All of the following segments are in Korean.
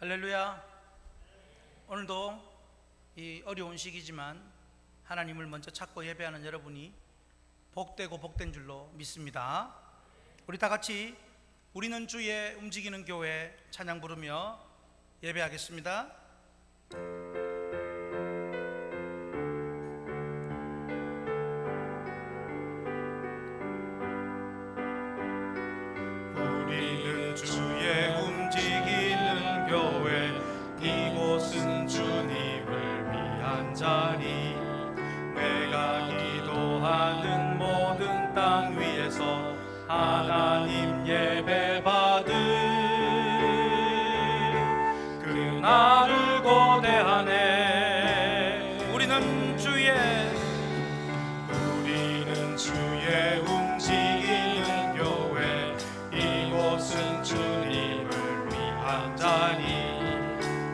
할렐루야. 오늘도 이 어려운 시기지만 하나님을 먼저 찾고 예배하는 여러분이 복되고 복된 줄로 믿습니다. 우리 다 같이 우리는 주의 움직이는 교회 찬양 부르며 예배하겠습니다. 우리는 주의 움직이는 교회, 이곳은 주님을 위한 자리. 내가 기도하는 모든 땅 위에서 하나님 예배 받을 그날을 고대하네. 우리는 주의 움직이는 교회, 이곳은 주님을 위한 자리.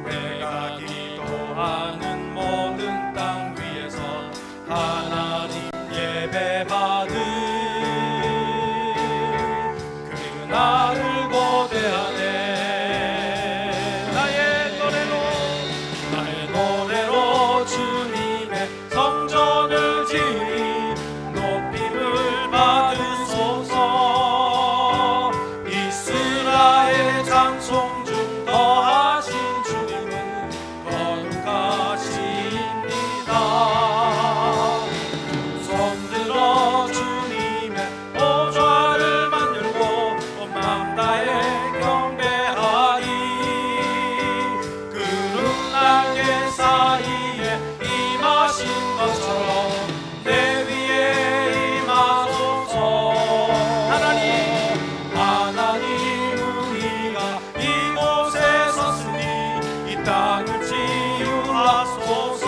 내가 기도하는 모든 땅 위에서 하나님 예배 받을 그날을 고대하네. 나의 노래로 주님의 성전을 지으리. 높임을 받으소서. 이스라엘 찬송 중 거하신 주님은 거룩하십니다. 손 들어 주님의 보좌를 만들고 온 마음 다해 경배하리. 구름 날개 사이에 임하신 것처럼 내 위에 임하소서. 하나님 우리가 이곳에 섰으니 이 땅을 치유하소서.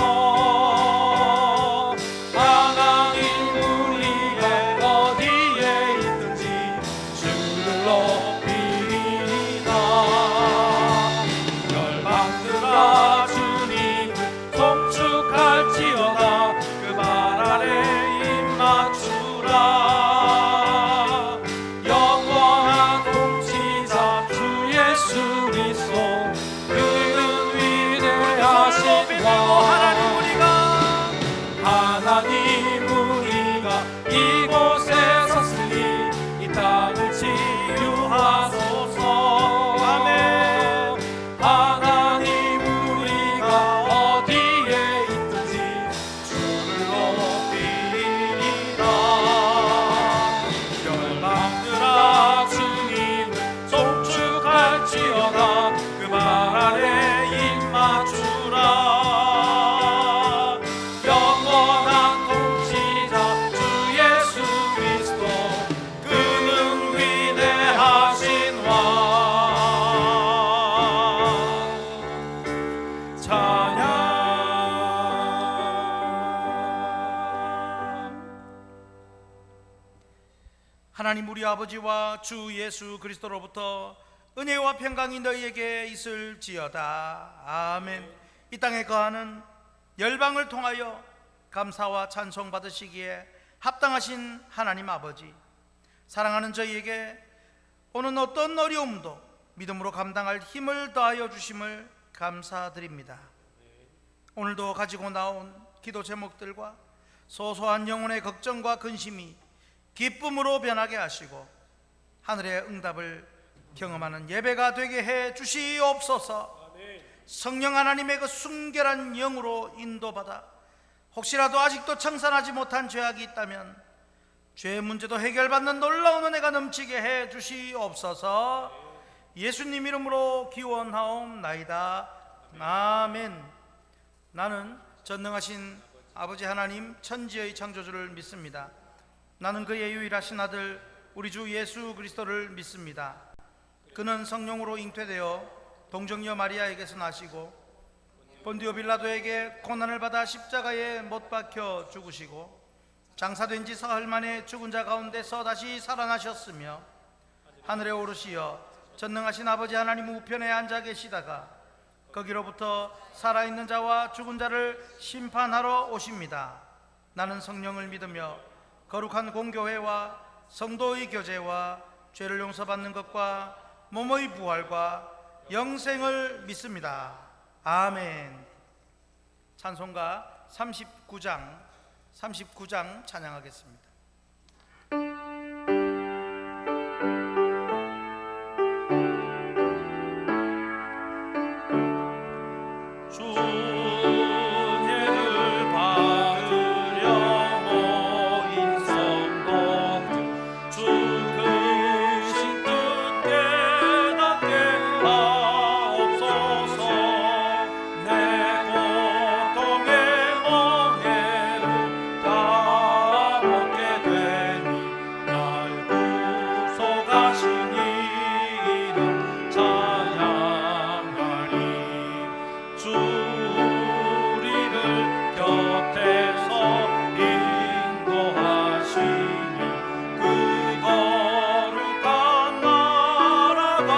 하나님 우리가 어디에 있든지 주를 높이리이다. 열방들아 주님을 송축할지어다. 그 말 아래 입 맞추라. 영원한 통치자 주 예수 그리스도, 그는 위대하신 왕. 하나님 우리가 이곳에 섰으니 이 땅을 치유하소서. 아멘. 하나님 우리가 어디에 있든지 주를 높이리이다. 열방들아 주님을 송축할지어다. 그 말 아래 입 맞추라. 영원한 통치자 주 예수 그리스도, 그는 위대하신 왕. 찬양. 하나님 우리 아버지와 주 예수 그리스도로부터 은혜와 평강이 너희에게 있을지어다. 아멘. 이 땅에 거하는 열방을 통하여 감사와 찬송 받으시기에 합당하신 하나님 아버지, 사랑하는 저희에게 오는 어떤 어려움도 믿음으로 감당할 힘을 더하여 주심을 감사드립니다. 오늘도 가지고 나온 기도 제목들과 소소한 영혼의 걱정과 근심이 기쁨으로 변하게 하시고 하늘의 응답을 경험하는 예배가 되게 해 주시옵소서. 성령 하나님의 그 순결한 영으로 인도받아 혹시라도 아직도 청산하지 못한 죄악이 있다면 죄의 문제도 해결받는 놀라운 은혜가 넘치게 해 주시옵소서. 예수님 이름으로 기원하옵나이다. 아멘. 나는 전능하신 아버지 하나님 천지의 창조주를 믿습니다. 나는 그의 유일하신 아들 우리 주 예수 그리스도를 믿습니다. 그는 성령으로 잉태되어 동정녀 마리아에게서 나시고 본디오 빌라도에게 고난을 받아 십자가에 못 박혀 죽으시고 장사된 지 사흘 만에 죽은 자 가운데서 다시 살아나셨으며 하늘에 오르시어 전능하신 아버지 하나님 우편에 앉아 계시다가 거기로부터 살아있는 자와 죽은 자를 심판하러 오십니다. 나는 성령을 믿으며 거룩한 공교회와 성도의 교제와 죄를 용서받는 것과 몸의 부활과 영생을 믿습니다. 아멘. 찬송가 39장 찬양하겠습니다. 은혜를 받으려 모인 성도들 주 크신 뜻 깨닫게 하옵소서. 내 고통의 멍에를 다 먹게 되니 날 구속하신 이름 찬양하리. 주 우리를 곁에서 인도하시니 그 거룩한 나라가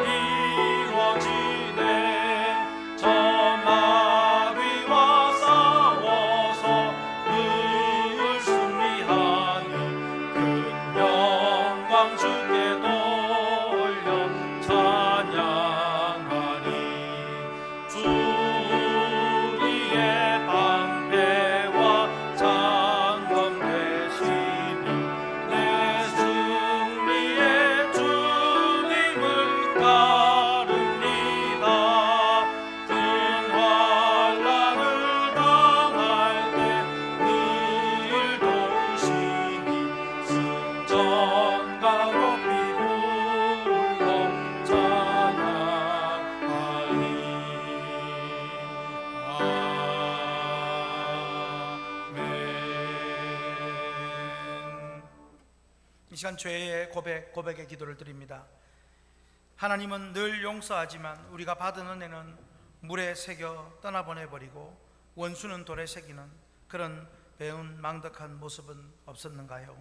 이루어지네. 저 마귀와 싸워서 늘 승리하니 큰 영광 주께 돌려 찬양하리. 주 우리의 방패와 장검 되시니 내 승리의 주님을 따릅니다. 큰 환난을 당할 때 늘 도우시니 승전가 높이 불러 찬양하리. 아멘. 이 시간 죄의 고백의 기도를 드립니다. 하나님은 늘 용서하지만 우리가 받은 은혜는 물에 새겨 떠나보내버리고 원수는 돌에 새기는 그런 배은 망덕한 모습은 없었는가요?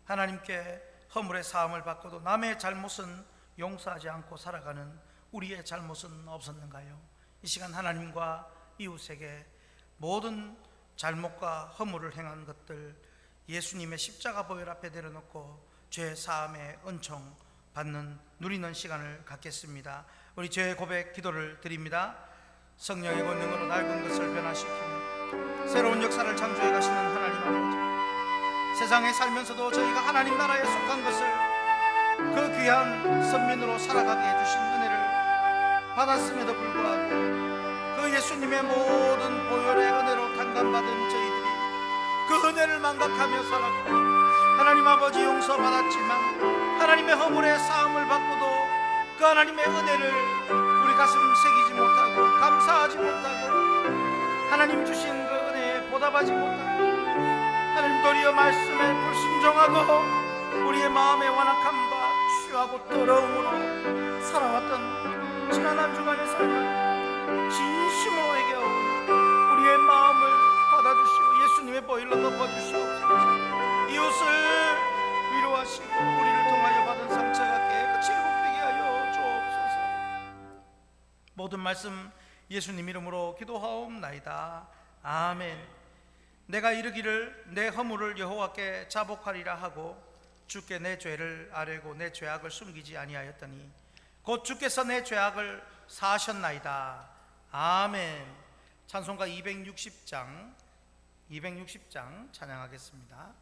하나님께 허물의 사함을 받고도 남의 잘못은 용서하지 않고 살아가는 우리의 잘못은 없었는가요? 이 시간 하나님과 이웃에게 모든 잘못과 허물을 행한 것들 예수님의 십자가 보혈 앞에 내려놓고 죄 사함의 은총 받는 누리는 시간을 갖겠습니다. 우리 죄의 고백 기도를 드립니다. 성령의 권능으로 낡은 것을 변화시키며 새로운 역사를 창조해 가시는 하나님 아버지, 세상에 살면서도 저희가 하나님 나라에 속한 것을 그 귀한 선민으로 살아가게 해주신 은혜를 받았음에도 불구하고 그 예수님의 모든 보혈의 은혜로 단감받은 저희들이 그 은혜를 망각하며 살았고 하나님 아버지 용서받았지만 하나님의 허물의 사함을 받고도 그 하나님의 은혜를 우리 가슴 새기지 못하고 감사하지 못하고 하나님 주신 그 은혜에 보답하지 못하고 하나님 도리어 말씀에 불순종하고 우리의 마음의 완악함과 취하고 더러움으로 살아왔던 지난 한 주간의 삶을 진심으로 회개하고 우리의 마음을 받아주시고 예수님의 보혈로 덮어주시옵소서. 이웃을 위로하시고 우리를 통하여 받은 상처가 깨끗이 회복되게 하여 주옵소서. 모든 말씀 예수님 이름으로 기도하옵나이다. 아멘. 내가 이르기를 내 허물을 여호와께 자복하리라 하고 주께 내 죄를 아뢰고 내 죄악을 숨기지 아니하였더니 곧 주께서 내 죄악을 사하셨나이다. 아멘. 찬송가 260장 찬양하겠습니다.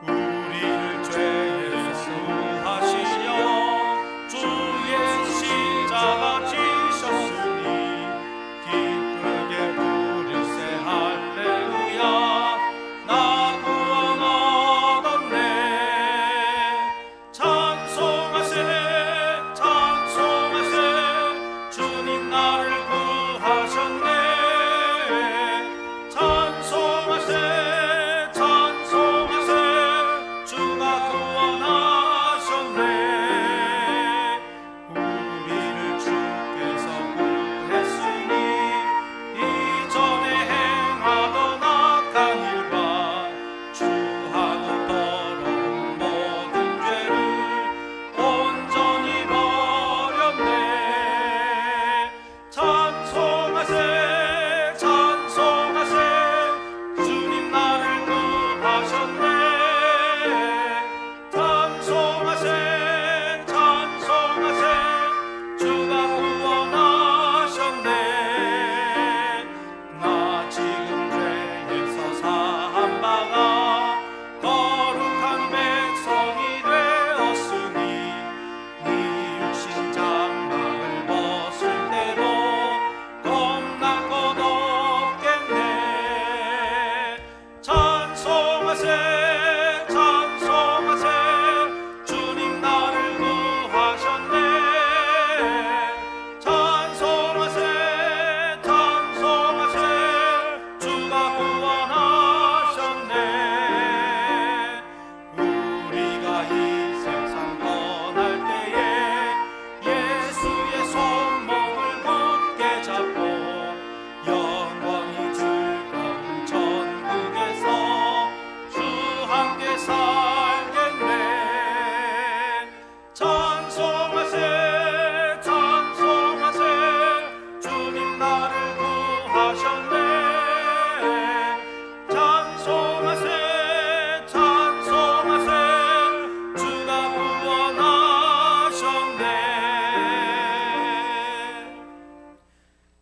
우리를 죄에서 구하시려 주 예수 십자가 지셨으니 기쁘게 부르세 할렐루야. 나 구원 얻었네. 찬송하세 찬송하세 주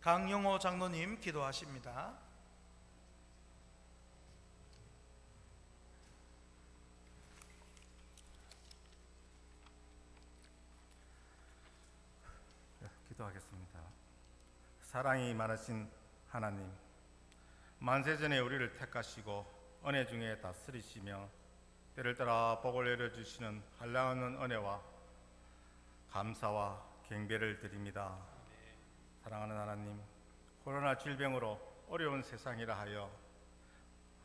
강영호 장로님 기도하십니다. 기도하겠습니다. 사랑이 많으신 하나님, 만세전에 우리를 택하시고 은혜 중에 다스리시며 때를 따라 복을 내려주시는 한량없는 은혜와 감사와 경배를 드립니다. 사랑하는 하나님, 코로나 질병으로 어려운 세상이라 하여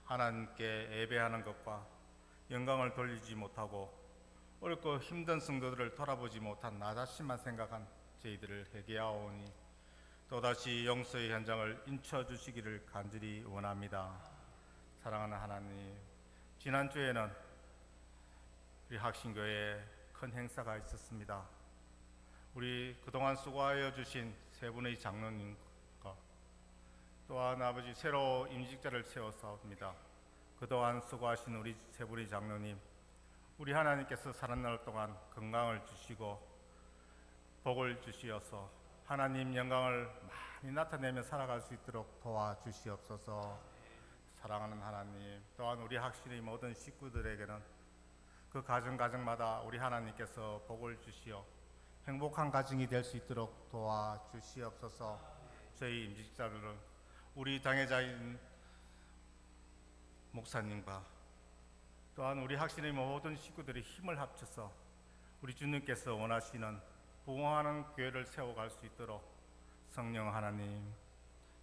하나님께 예배하는 것과 영광을 돌리지 못하고 어렵고 힘든 성도들을 돌아보지 못한 나 자신만 생각한 저희들을 회개하오니 또다시 용서의 현장을 인쳐주시기를 간절히 원합니다. 사랑하는 하나님, 지난주에는 우리 학신교회에 큰 행사가 있었습니다. 우리 그동안 수고하여 주신 세 분의 장로님과 또한 아버지 새로 임직자를 세웠사옵니다. 그동안 수고하신 우리 세 분의 장로님, 우리 하나님께서 사는 날 동안 건강을 주시고 복을 주시어서 하나님 영광을 많이 나타내며 살아갈 수 있도록 도와주시옵소서. 사랑하는 하나님, 또한 우리 학신의 모든 식구들에게는 그 가정마다 우리 하나님께서 복을 주시어 행복한 가정이 될 수 있도록 도와주시옵소서. 저희 임직자들은 우리 당회자인 목사님과 또한 우리 학신의 모든 식구들이 힘을 합쳐서 우리 주님께서 원하시는 부흥하는 교회를 세워갈 수 있도록 성령 하나님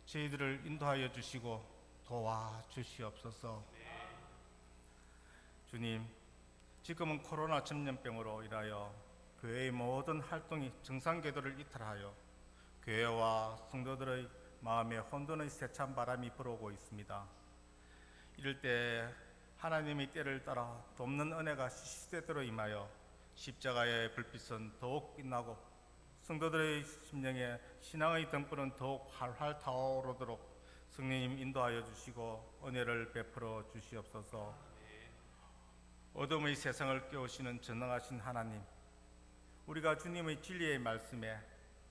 저희들을 인도하여 주시고 도와주시옵소서. 주님, 지금은 코로나 전염병으로 인하여 교회의 모든 활동이 정상 궤도를 이탈하여 교회와 성도들의 마음에 혼돈의 세찬 바람이 불어오고 있습니다. 이럴 때 하나님의 때를 따라 돕는 은혜가 시시때때로 임하여 십자가의 불빛은 더욱 빛나고 성도들의 심령에 신앙의 등불은 더욱 활활 타오르도록 성령님 인도하여 주시고 은혜를 베풀어 주시옵소서. 어둠의 세상을 깨우시는 전능하신 하나님, 우리가 주님의 진리의 말씀에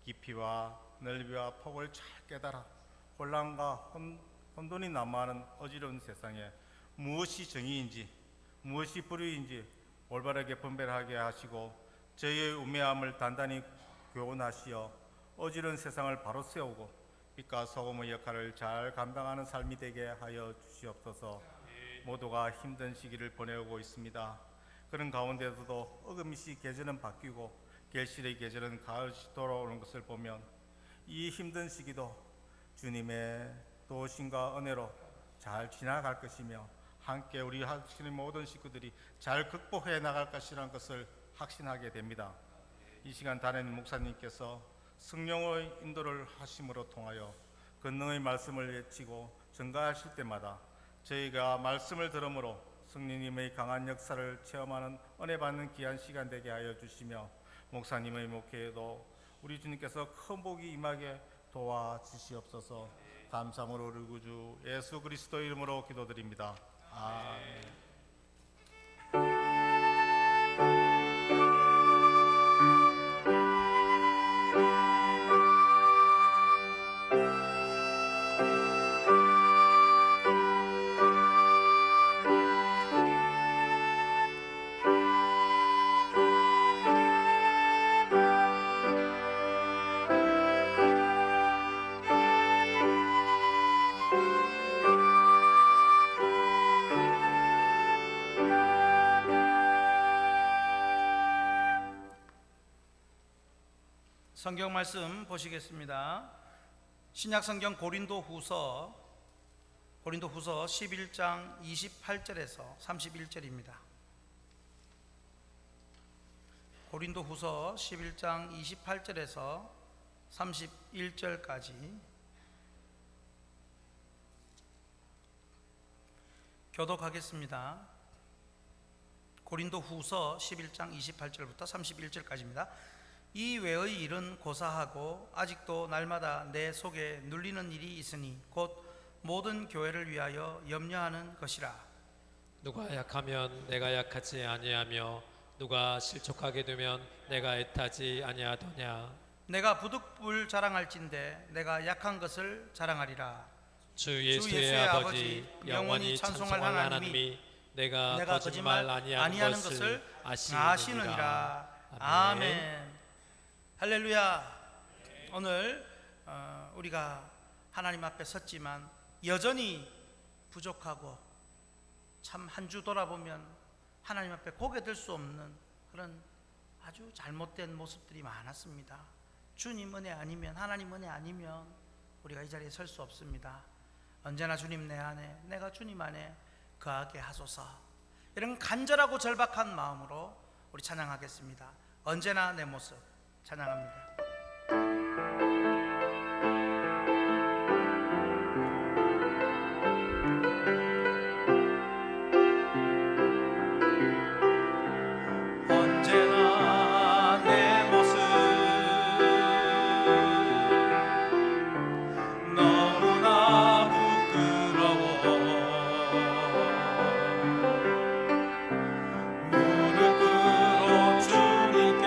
깊이와 넓이와 폭을 잘 깨달아 혼란과 혼돈이 난무하는 어지러운 세상에 무엇이 정의인지 무엇이 불의인지 올바르게 분별하게 하시고 저희의 우매함을 단단히 교훈하시어 어지러운 세상을 바로 세우고 빛과 소금의 역할을 잘 감당하는 삶이 되게 하여 주시옵소서. 모두가 힘든 시기를 보내고 있습니다. 그런 가운데서도 어금니시 계절은 바뀌고 결실의 계절은 가을이 돌아오는 것을 보면 이 힘든 시기도 주님의 도우심과 은혜로 잘 지나갈 것이며 함께 우리 학신의 모든 식구들이 잘 극복해 나갈 것이라는 것을 확신하게 됩니다. 이 시간 담임 목사님께서 성령의 인도를 하심으로 통하여 권능의 말씀을 외치고 전가하실 때마다 저희가 말씀을 들음으로 성령님의 강한 역사를 체험하는 은혜 받는 귀한 시간 되게 하여 주시며 목사님의 목회에도 우리 주님께서 큰 복이 임하게 도와주시옵소서. 감사함으로 우리 구주 예수 그리스도 이름으로 기도드립니다. 아멘. 성경 말씀 보시겠습니다. 신약 성경 고린도후서 11장 28절에서 31절입니다. 고린도후서 11장 28절에서 31절까지 교독하겠습니다. 고린도후서 11장 28절부터 31절까지입니다. 이 외의 일은 고사하고 아직도 날마다 내 속에 눌리는 일이 있으니 곧 모든 교회를 위하여 염려하는 것이라. 누가 약하면 내가 약하지 아니하며 누가 실족하게 되면 내가 애타지 아니하더냐. 내가 부득불 자랑할진대 내가 약한 것을 자랑하리라. 주 예수의 아버지 영원히 찬송할 하나님이 내가 거짓말 아니하는 것을 아시느니라. 아멘. 할렐루야. 오늘 우리가 하나님 앞에 섰지만 여전히 부족하고 참 한 주 돌아보면 하나님 앞에 고개 들 수 없는 그런 아주 잘못된 모습들이 많았습니다. 주님 은혜 아니면, 하나님 은혜 아니면 우리가 이 자리에 설 수 없습니다. 언제나 주님 내 안에, 내가 주님 안에 거하게 하소서. 이런 간절하고 절박한 마음으로 우리 찬양하겠습니다. 언제나 내 모습 찬양합니다. 언제나 내 모습 너무나 부끄러워 무릎 꿇어 주님께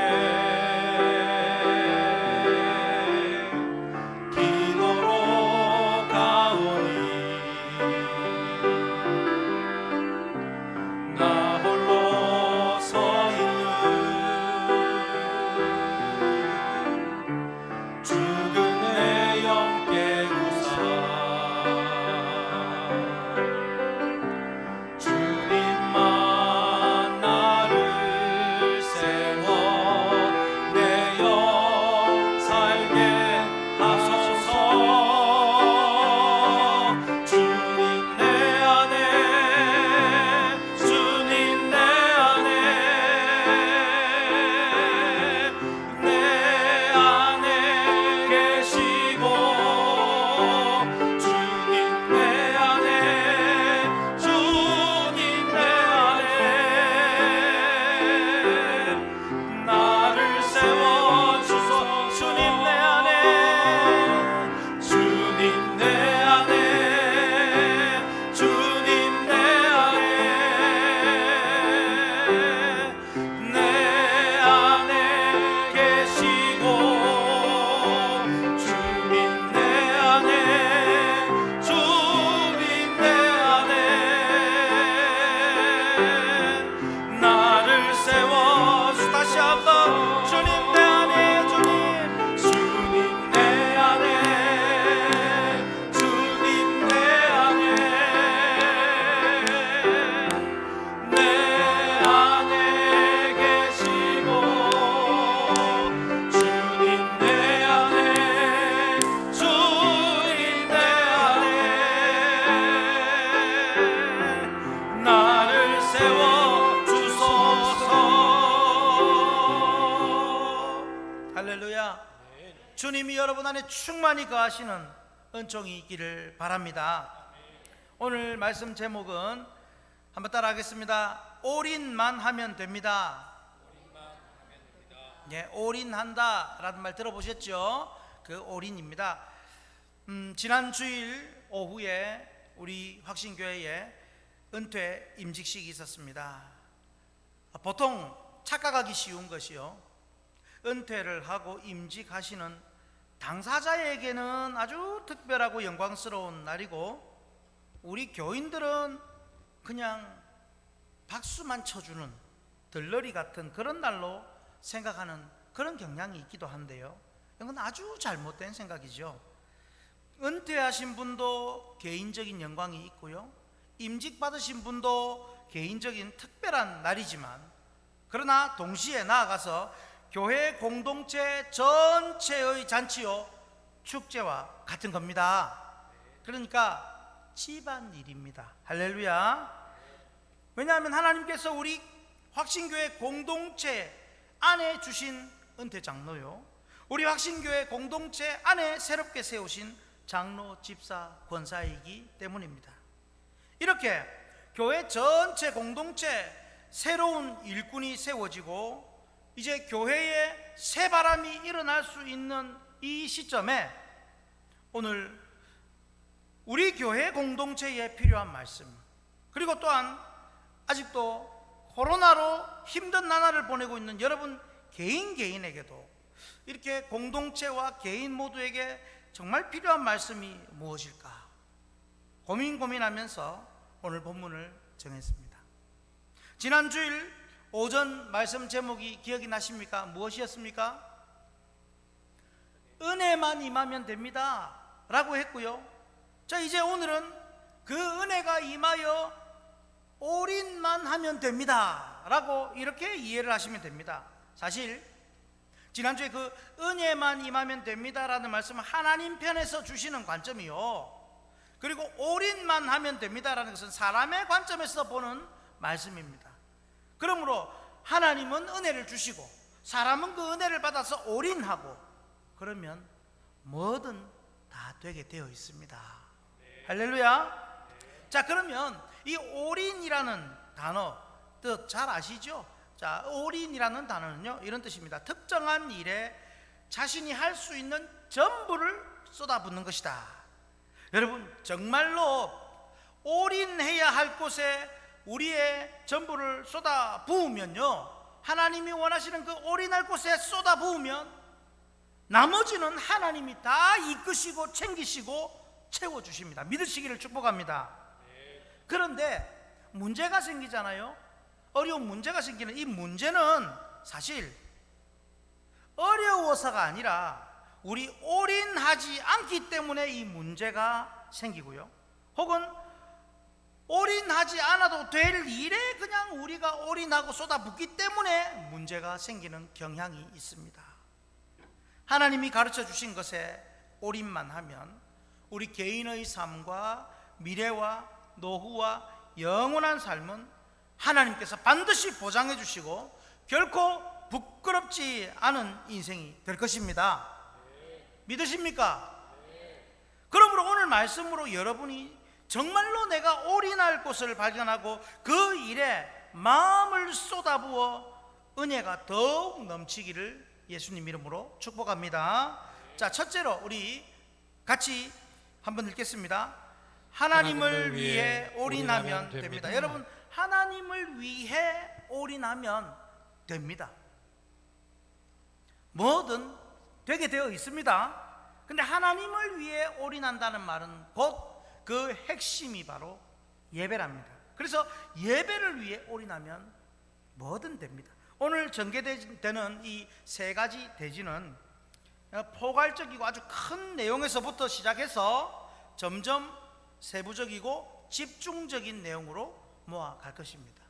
기도로 가오니 나 홀로 서 있는 죽은 내 영 깨우사 주님만 나를 세워 내 영 살게 하소서. 주님 내 안에, 주님 내 안에, 내 안에 계시고 주님 내 안에, 주님 내 안에 나를 세워 주소. 주님 내 안에, 주님 내 안에, 주님 내 안에, 내 안에 계시고 주님 내 안에, 주님 내 안에 나를 세워 주. 다시 한번 주님 내 안에, 주님 내 안에, 주님 내 안에, 내 안에 계시고 주님 내 안에, 주님 내 안에 나를 세워 주소서. 할렐루야. 주님이 여러분 안에 충만히 거하시는 은총이 있기를 바랍니다. 오늘 말씀 제목은 한번 따라 하겠습니다. 올인만 하면 됩니다. 예, 올인한다 라는 말 들어보셨죠? 그 올인입니다. 지난 주일 오후에 우리 확신교회에 은퇴 임직식이 있었습니다. 보통 착각하기 쉬운 것이요, 은퇴를 하고 임직하시는 당사자에게는 아주 특별하고 영광스러운 날이고 우리 교인들은 그냥 박수만 쳐주는 들러리 같은 그런 날로 생각하는 그런 경향이 있기도 한데요, 이건 아주 잘못된 생각이죠. 은퇴하신 분도 개인적인 영광이 있고요, 임직 받으신 분도 개인적인 특별한 날이지만, 그러나 동시에 나아가서 교회 공동체 전체의 잔치요, 축제와 같은 겁니다. 그러니까 집안일입니다. 할렐루야. 왜냐하면 하나님께서 우리 확신교회 공동체 안에 주신 은퇴 장로요, 우리 확신교회 공동체 안에 새롭게 세우신 장로, 집사, 권사이기 때문입니다. 이렇게 교회 전체 공동체 새로운 일꾼이 세워지고 이제 교회에 새 바람이 일어날 수 있는 이 시점에 오늘 우리 교회 공동체에 필요한 말씀, 그리고 또한 아직도 코로나로 힘든 나날을 보내고 있는 여러분 개인에게도 이렇게 공동체와 개인 모두에게 정말 필요한 말씀이 무엇일까 고민하면서 오늘 본문을 정했습니다. 지난 주일 오전 말씀 제목이 기억이 나십니까? 무엇이었습니까? 은혜만 임하면 됩니다 라고 했고요. 자, 이제 오늘은 그 은혜가 임하여 올인만 하면 됩니다 라고 이렇게 이해를 하시면 됩니다. 사실 지난주에 그 은혜만 임하면 됩니다 라는 말씀은 하나님 편에서 주시는 관점이요, 그리고 올인만 하면 됩니다 라는 것은 사람의 관점에서 보는 말씀입니다. 그러므로 하나님은 은혜를 주시고 사람은 그 은혜를 받아서 올인하고 그러면 뭐든 다 되게 되어 있습니다. 할렐루야. 자, 그러면 이 올인이라는 단어 뜻 잘 아시죠? 자, 올인이라는 단어는요 이런 뜻입니다. 특정한 일에 자신이 할 수 있는 전부를 쏟아붓는 것이다. 여러분, 정말로 올인해야 할 곳에 우리의 전부를 쏟아부으면요, 하나님이 원하시는 그 올인할 곳에 쏟아부으면 나머지는 하나님이 다 이끄시고 챙기시고 채워주십니다. 믿으시기를 축복합니다. 그런데 문제가 생기잖아요. 어려운 문제가 생기는 이 문제는 사실 어려워서가 아니라 우리 올인하지 않기 때문에 이 문제가 생기고요, 혹은 올인하지 않아도 될 일에 그냥 우리가 올인하고 쏟아붓기 때문에 문제가 생기는 경향이 있습니다. 하나님이 가르쳐 주신 것에 올인만 하면 우리 개인의 삶과 미래와 노후와 영원한 삶은 하나님께서 반드시 보장해 주시고 결코 부끄럽지 않은 인생이 될 것입니다. 믿으십니까? 그러므로 오늘 말씀으로 여러분이 정말로 내가 올인할 곳을 발견하고 그 일에 마음을 쏟아부어 은혜가 더욱 넘치기를 예수님 이름으로 축복합니다. 자, 첫째로 우리 같이 한번 읽겠습니다. 하나님을 위해 올인하면 됩니다. 여러분, 하나님을 위해 올인하면 됩니다. 뭐든 되게 되어 있습니다. 근데 하나님을 위해 올인한다는 말은 곧 그 핵심이 바로 예배랍니다. 그래서 예배를 위해 올인하면 뭐든 됩니다. 오늘 전개되는 이 세 가지 대지는 포괄적이고 아주 큰 내용에서부터 시작해서 점점 세부적이고 집중적인 내용으로 모아갈 것입니다.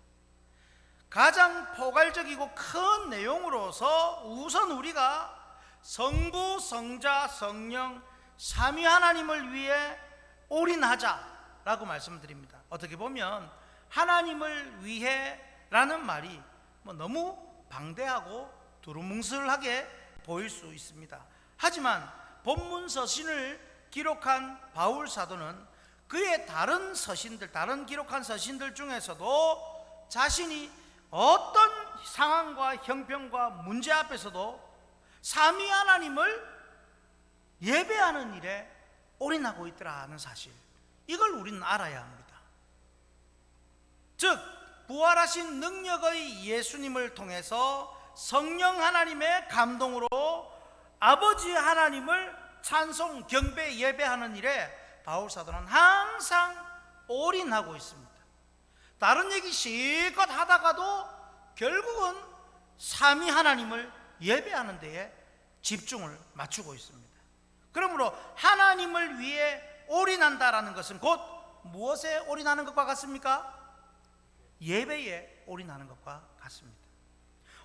가장 포괄적이고 큰 내용으로서 우선 우리가 성부, 성자, 성령 삼위 하나님을 위해 올인하자라고 말씀드립니다. 어떻게 보면 하나님을 위해 라는 말이 너무 방대하고 두루뭉술하게 보일 수 있습니다. 하지만 본문 서신을 기록한 바울 사도는 그의 다른 서신들, 다른 기록한 서신들 중에서도 자신이 어떤 상황과 형편과 문제 앞에서도 삼위 하나님을 예배하는 일에 올인하고 있더라는 사실, 이걸 우리는 알아야 합니다. 즉 부활하신 능력의 예수님을 통해서 성령 하나님의 감동으로 아버지 하나님을 찬송, 경배, 예배하는 일에 바울 사도는 항상 올인하고 있습니다. 다른 얘기 실컷 하다가도 결국은 삼위 하나님을 예배하는 데에 집중을 맞추고 있습니다. 그러므로 하나님을 위해 올인한다라는 것은 곧 무엇에 올인하는 것과 같습니까? 예배에 올인하는 것과 같습니다.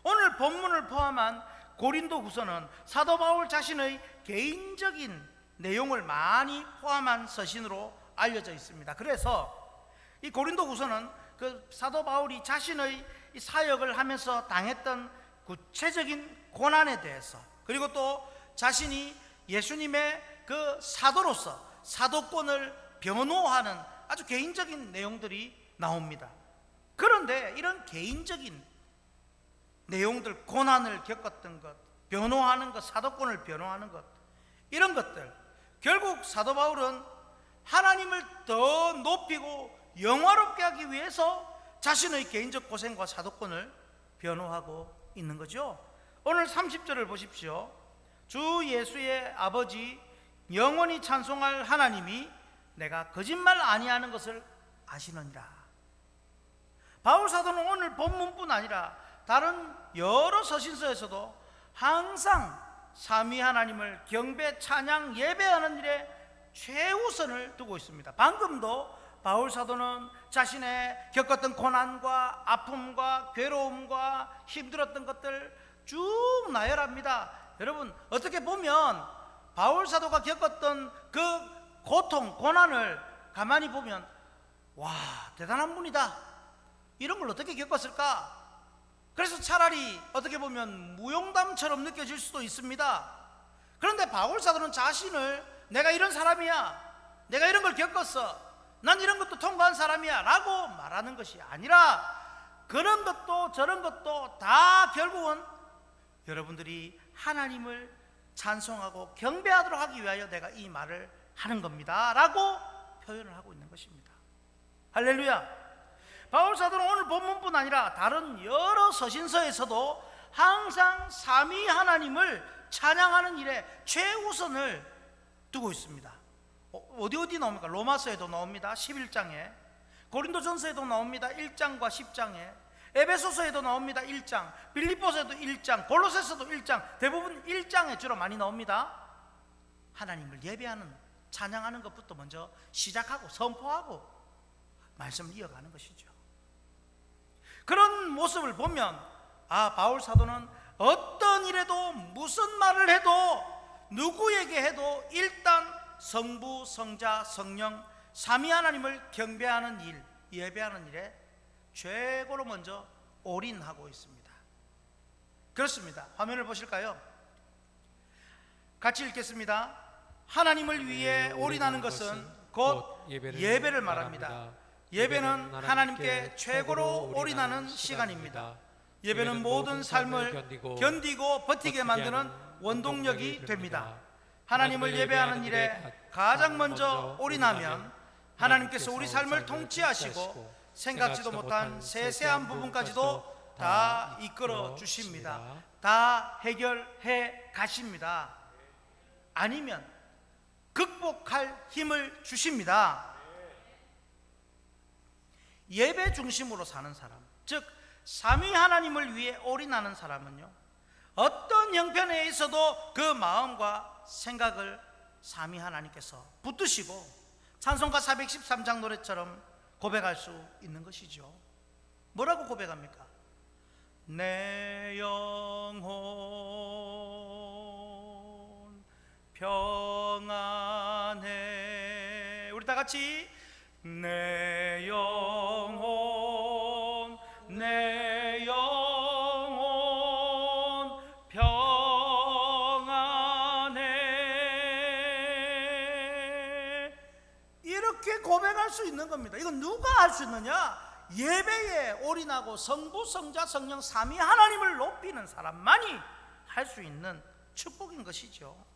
오늘 본문을 포함한 고린도후서는 사도 바울 자신의 개인적인 내용을 많이 포함한 서신으로 알려져 있습니다. 그래서 이 고린도후서는 그 사도 바울이 자신의 이 사역을 하면서 당했던 구체적인 고난에 대해서, 그리고 또 자신이 예수님의 그 사도로서 사도권을 변호하는 아주 개인적인 내용들이 나옵니다. 그런데 이런 개인적인 내용들, 고난을 겪었던 것, 변호하는 것, 사도권을 변호하는 것, 이런 것들, 결국 사도 바울은 하나님을 더 높이고 영화롭게 하기 위해서 자신의 개인적 고생과 사도권을 변호하고 있는 거죠. 오늘 30절을 보십시오. 주 예수의 아버지 영원히 찬송할 하나님이 내가 거짓말 아니하는 것을 아시느니라. 바울 사도는 오늘 본문뿐 아니라 다른 여러 서신서에서도 항상 삼위 하나님을 경배, 찬양, 예배하는 일에 최우선을 두고 있습니다. 방금도 바울 사도는 자신의 겪었던 고난과 아픔과 괴로움과 힘들었던 것들 쭉 나열합니다. 여러분, 어떻게 보면 바울 사도가 겪었던 그 고통, 고난을 가만히 보면 와, 대단한 분이다, 이런 걸 어떻게 겪었을까? 그래서 차라리 어떻게 보면 무용담처럼 느껴질 수도 있습니다. 그런데 바울 사도는 자신을 내가 이런 사람이야, 내가 이런 걸 겪었어, 난 이런 것도 통과한 사람이야 라고 말하는 것이 아니라 그런 것도 저런 것도 다 결국은 여러분들이 하나님을 찬송하고 경배하도록 하기 위하여 내가 이 말을 하는 겁니다 라고 표현을 하고 있는 것입니다. 할렐루야. 바울 사도는 오늘 본문뿐 아니라 다른 여러 서신서에서도 항상 삼위 하나님을 찬양하는 일에 최우선을 두고 있습니다. 어디 나옵니까? 로마서에도 나옵니다. 11장에, 고린도전서에도 나옵니다. 1장과 10장에, 에베소서에도 나옵니다. 1장, 빌립보서에도 1장, 골로새서도 1장, 대부분 1장에 주로 많이 나옵니다. 하나님을 예배하는, 찬양하는 것부터 먼저 시작하고 선포하고 말씀을 이어가는 것이죠. 그런 모습을 보면 바울 사도는 어떤 일에도 무슨 말을 해도 누구에게 해도 일단 성부, 성자, 성령 삼위 하나님을 경배하는 일, 예배하는 일에 최고로 먼저 올인하고 있습니다. 그렇습니다. 화면을 보실까요? 같이 읽겠습니다. 하나님을 위해 올인하는 것은 곧 예배를 말합니다. 예배는 하나님께 최고로 올인하는 시간입니다. 예배는 모든 삶을 견디고 버티게 만드는 원동력이 됩니다. 하나님을 예배하는 일에 가장 먼저 올인하면 하나님께서 우리 삶을 통치하시고 생각지도 못한 세세한 부분까지도 다 이끌어 주십니다. 다 해결해 가십니다. 아니면 극복할 힘을 주십니다. 예배 중심으로 사는 사람, 즉 삼위 하나님을 위해 올인하는 사람은요, 어떤 형편에 있어도 그 마음과 생각을 삼위 하나님께서 붙드시고 찬송가 413장 노래처럼 고백할 수 있는 것이죠. 뭐라고 고백합니까? 내 영혼 평안해. 우리 다 같이 내 영혼 내 영혼 평안해. 이렇게 고백할 수 있는 겁니다. 이건 누가 할 수 있느냐? 예배에 올인하고 성부, 성자, 성령 삼위 하나님을 높이는 사람만이 할 수 있는 축복인 것이죠.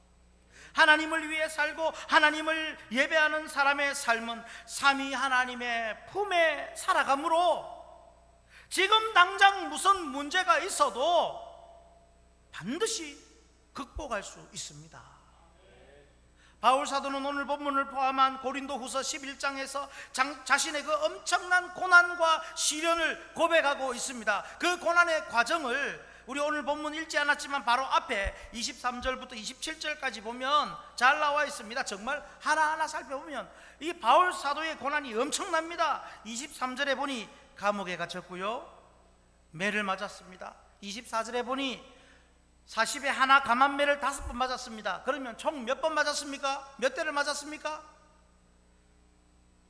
하나님을 위해 살고 하나님을 예배하는 사람의 삶은 삼위 하나님의 품에 살아가므로 지금 당장 무슨 문제가 있어도 반드시 극복할 수 있습니다. 바울 사도는 오늘 본문을 포함한 고린도후서 11장에서 자신의 그 엄청난 고난과 시련을 고백하고 있습니다. 그 고난의 과정을 우리 오늘 본문 읽지 않았지만 바로 앞에 23절부터 27절까지 보면 잘 나와 있습니다. 정말 하나하나 살펴보면 이 바울 사도의 고난이 엄청납니다. 23절에 보니 감옥에 갇혔고요, 매를 맞았습니다. 24절에 보니 40에 하나 감한매를 5번 맞았습니다. 그러면 총 몇 번 맞았습니까? 몇 대를 맞았습니까?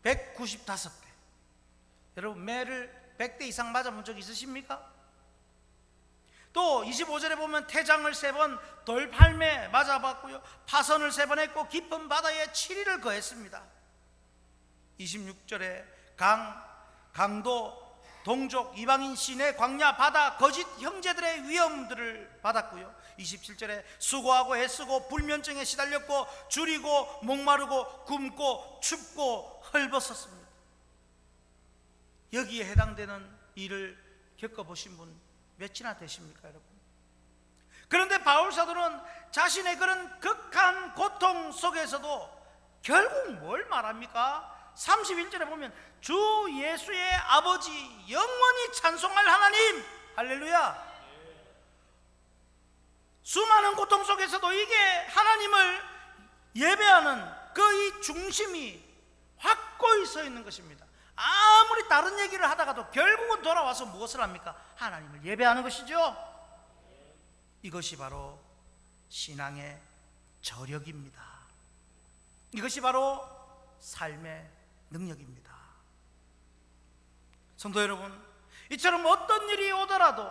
195대. 여러분, 매를 100대 이상 맞아본 적 있으십니까? 또 25절에 보면 태장을 3번, 돌팔매 맞아봤고요, 파선을 3번 했고 깊은 바다에 7일을 거했습니다. 26절에 강도, 동족, 이방인, 시내, 광야, 바다, 거짓 형제들의 위험들을 받았고요, 27절에 수고하고 애쓰고 불면증에 시달렸고 줄이고 목마르고 굶고 춥고 헐벗었습니다. 여기에 해당되는 일을 겪어보신 분 몇이나 되십니까, 여러분? 그런데 바울 사도는 자신의 그런 극한 고통 속에서도 결국 뭘 말합니까? 31절에 보면 주 예수의 아버지 영원히 찬송할 하나님, 할렐루야. 수많은 고통 속에서도 이게 하나님을 예배하는 그 이 중심이 확고히 서 있는 것입니다. 아무리 다른 얘기를 하다가도 결국은 돌아와서 무엇을 합니까? 하나님을 예배하는 것이죠. 이것이 바로 신앙의 저력입니다. 이것이 바로 삶의 능력입니다. 성도 여러분, 이처럼 어떤 일이 오더라도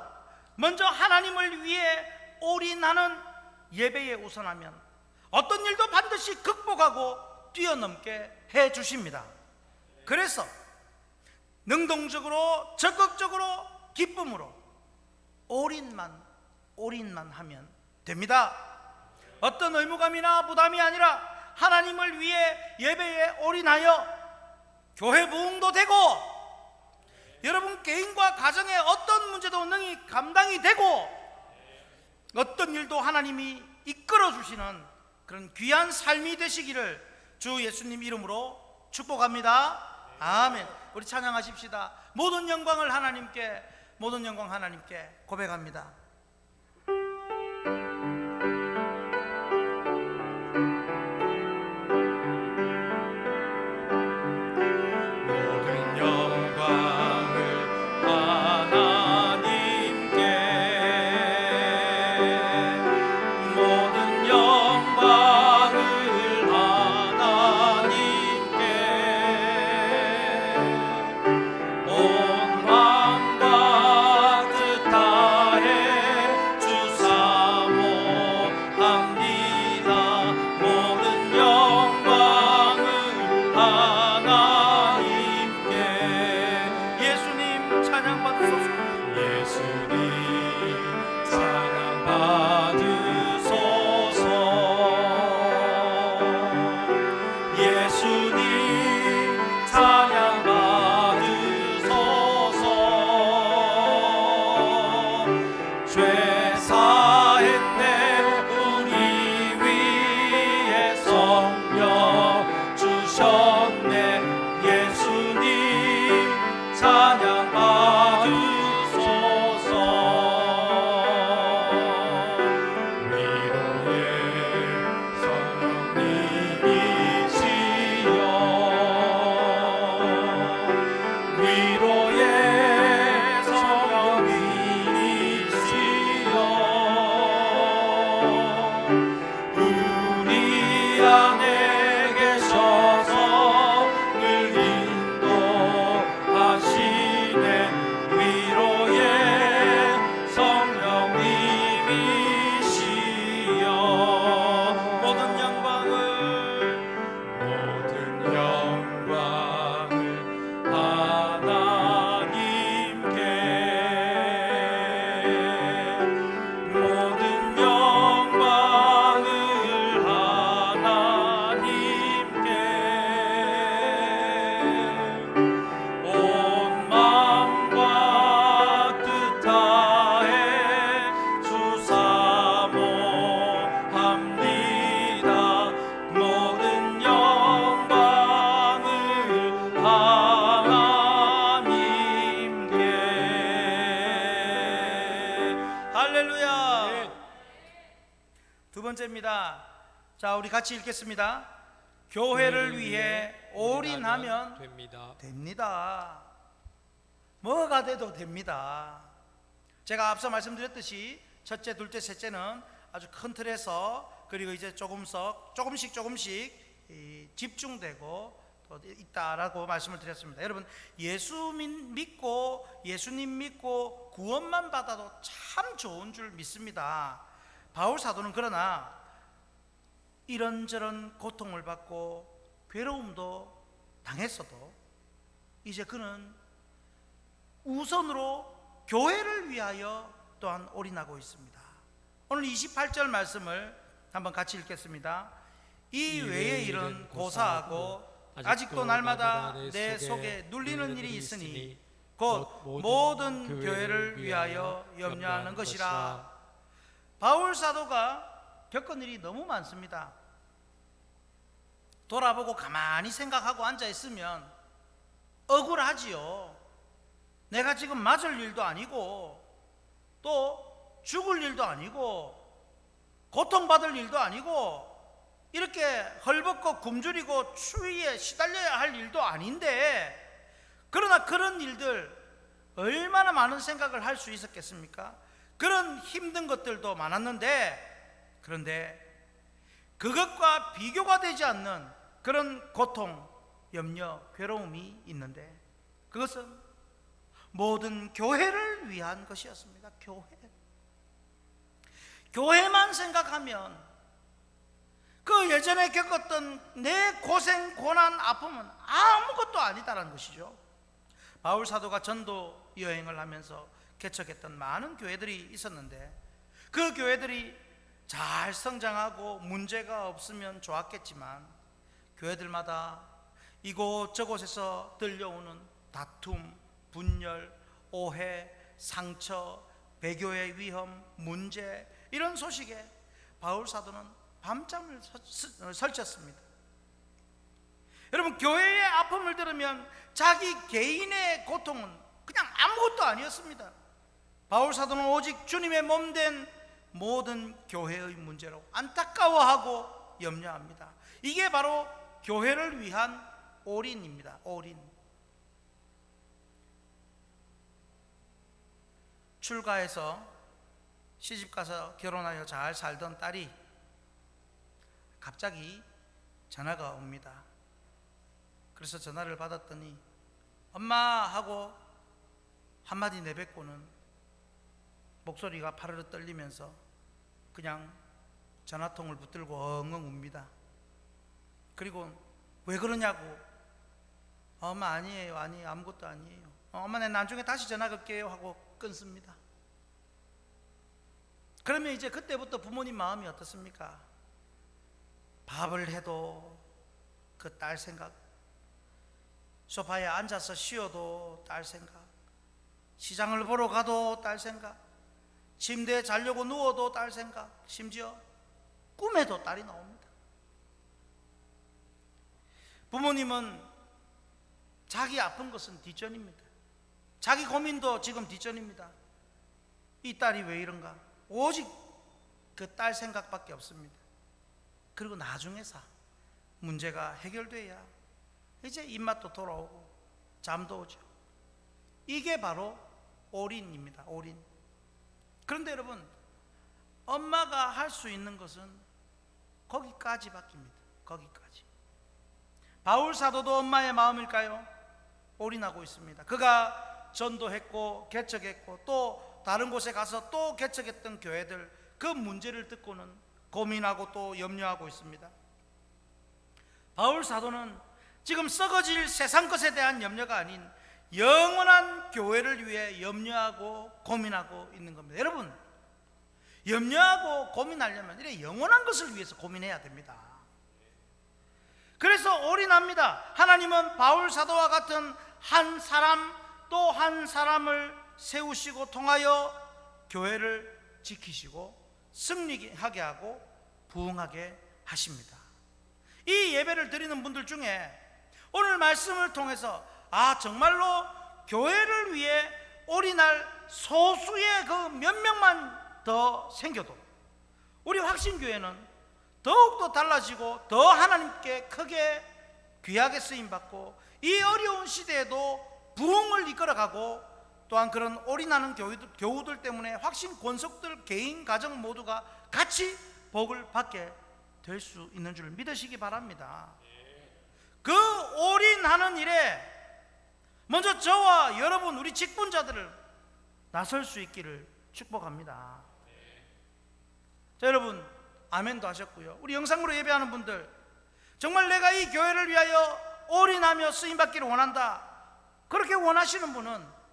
먼저 하나님을 위해 올인하는 예배에 우선하면 어떤 일도 반드시 극복하고 뛰어넘게 해 주십니다. 그래서 능동적으로 적극적으로 기쁨으로 올인만 하면 됩니다. 어떤 의무감이나 부담이 아니라 하나님을 위해 예배에 올인하여 교회 부흥도 되고 여러분 개인과 가정의 어떤 문제도 능히 감당이 되고 어떤 일도 하나님이 이끌어 주시는 그런 귀한 삶이 되시기를 주 예수님 이름으로 축복합니다. 아멘. 우리 찬양하십시다. 모든 영광을 하나님께, 모든 영광 하나님께 고백합니다. 모든 영광을 하나님께, 모든 영광을 하나님께, 온 마음과 뜻 다해 주 사모합니다. 모든 영광을 하나님께. 예수님 찬양 받으소서. 예수님 찬양 받으소서. 예수님 찬양 받으소서. 죄 사했네 우리 위에 성령 주셨네. 예수님 찬양 받으소서. 위로의 성령님이시여, 위로의 성령님이시여, 우리 안에 계셔서 늘 인도하시네. 위로의 성령님이시여, 모든 영광을 하나님께, 모든 영광을 하나님께, 온 마음과 뜻 다해 주 사모합니다. 모든 영광을 하나님께. 할렐루야. 두 번째입니다. 자, 우리 같이 읽겠습니다. 교회를 위해 올인하면 됩니다. 뭐가 돼도 됩니다. 제가 앞서 말씀드렸듯이 첫째, 둘째, 셋째는 아주 큰 틀에서, 그리고 이제 조금씩 집중되고 또 있다라고 말씀을 드렸습니다. 여러분, 예수님 믿고 구원만 받아도 참 좋은 줄 믿습니다. 바울 사도는 그러나 이런저런 고통을 받고 괴로움도 당했어도 이제 그는 우선으로 교회를 위하여 또한 올인하고 있습니다. 오늘 28절 말씀을 한번 같이 읽겠습니다. 이 외의 일은 고사하고 아직도 날마다 내 속에 눌리는 일이 있으니 곧 모든 교회를 위하여 염려하는 것이라. 바울 사도가 겪은 일이 너무 많습니다. 돌아보고 가만히 생각하고 앉아 있으면 억울하지요. 내가 지금 맞을 일도 아니고 또 죽을 일도 아니고 고통받을 일도 아니고 이렇게 헐벗고 굶주리고 추위에 시달려야 할 일도 아닌데, 그러나 그런 일들 얼마나 많은 생각을 할 수 있었겠습니까? 그런 힘든 것들도 많았는데, 그런데 그것과 비교가 되지 않는 그런 고통, 염려, 괴로움이 있는데, 그것은 모든 교회를 위한 것이었습니다. 교회만 생각하면 그 예전에 겪었던 내 고생, 고난, 아픔은 아무것도 아니다라는 것이죠. 바울 사도가 전도 여행을 하면서 개척했던 많은 교회들이 있었는데, 그 교회들이 잘 성장하고 문제가 없으면 좋았겠지만, 교회들마다 이곳저곳에서 들려오는 다툼, 분열, 오해, 상처, 배교의 위험, 문제, 이런 소식에 바울 사도는 밤잠을 설쳤습니다. 여러분, 교회의 아픔을 들으면 자기 개인의 고통은 그냥 아무것도 아니었습니다. 바울 사도는 오직 주님의 몸된 모든 교회의 문제로 안타까워하고 염려합니다. 이게 바로 교회를 위한 올인입니다. 올인. 출가해서 시집가서 결혼하여 잘 살던 딸이 갑자기 전화가 옵니다. 그래서 전화를 받았더니 엄마 하고 한마디 내뱉고는 목소리가 파르르 떨리면서 그냥 전화통을 붙들고 엉엉 웁니다. 그리고 왜 그러냐고, 엄마 아니에요, 아무것도 아니에요, 엄마 내 나중에 다시 전화 걸게요 하고 끊습니다. 그러면 이제 그때부터 부모님 마음이 어떻습니까? 밥을 해도 그 딸 생각, 소파에 앉아서 쉬어도 딸 생각, 시장을 보러 가도 딸 생각, 침대에 자려고 누워도 딸 생각, 심지어 꿈에도 딸이 나옵니다. 부모님은 자기 아픈 것은 뒷전입니다. 자기 고민도 지금 뒷전입니다. 이 딸이 왜 이런가? 오직 그 딸 생각밖에 없습니다. 그리고 나중에서 문제가 해결돼야 이제 입맛도 돌아오고 잠도 오죠. 이게 바로 올인입니다. 올인. 그런데 여러분, 엄마가 할 수 있는 것은 거기까지 바뀝니다. 거기까지. 바울 사도도 엄마의 마음일까요? 올인하고 있습니다. 그가 전도했고 개척했고 또 다른 곳에 가서 또 개척했던 교회들, 그 문제를 듣고는 고민하고 또 염려하고 있습니다. 바울 사도는 지금 썩어질 세상 것에 대한 염려가 아닌 영원한 교회를 위해 염려하고 고민하고 있는 겁니다. 여러분, 염려하고 고민하려면 이래 영원한 것을 위해서 고민해야 됩니다. 그래서 올인합니다. 하나님은 바울 사도와 같은 한 사람 또 한 사람을 세우시고 통하여 교회를 지키시고 승리하게 하고 부흥하게 하십니다. 이 예배를 드리는 분들 중에 오늘 말씀을 통해서 정말로 교회를 위해 올인할 소수의 그 몇 명만 더 생겨도 우리 확신교회는 더욱더 달라지고 더 하나님께 크게 귀하게 쓰임받고 이 어려운 시대에도 부흥을 이끌어가고, 또한 그런 올인하는 교우들 때문에 확신 권속들 개인 가정 모두가 같이 복을 받게 될 수 있는 줄 믿으시기 바랍니다. 그 올인하는 일에 먼저 저와 여러분 우리 직분자들을 나설 수 있기를 축복합니다. 자, 여러분 아멘도 하셨고요. 우리 영상으로 예배하는 분들, 정말 내가 이 교회를 위하여 올인하며 쓰임받기를 원한다, 그렇게 원하시는 분은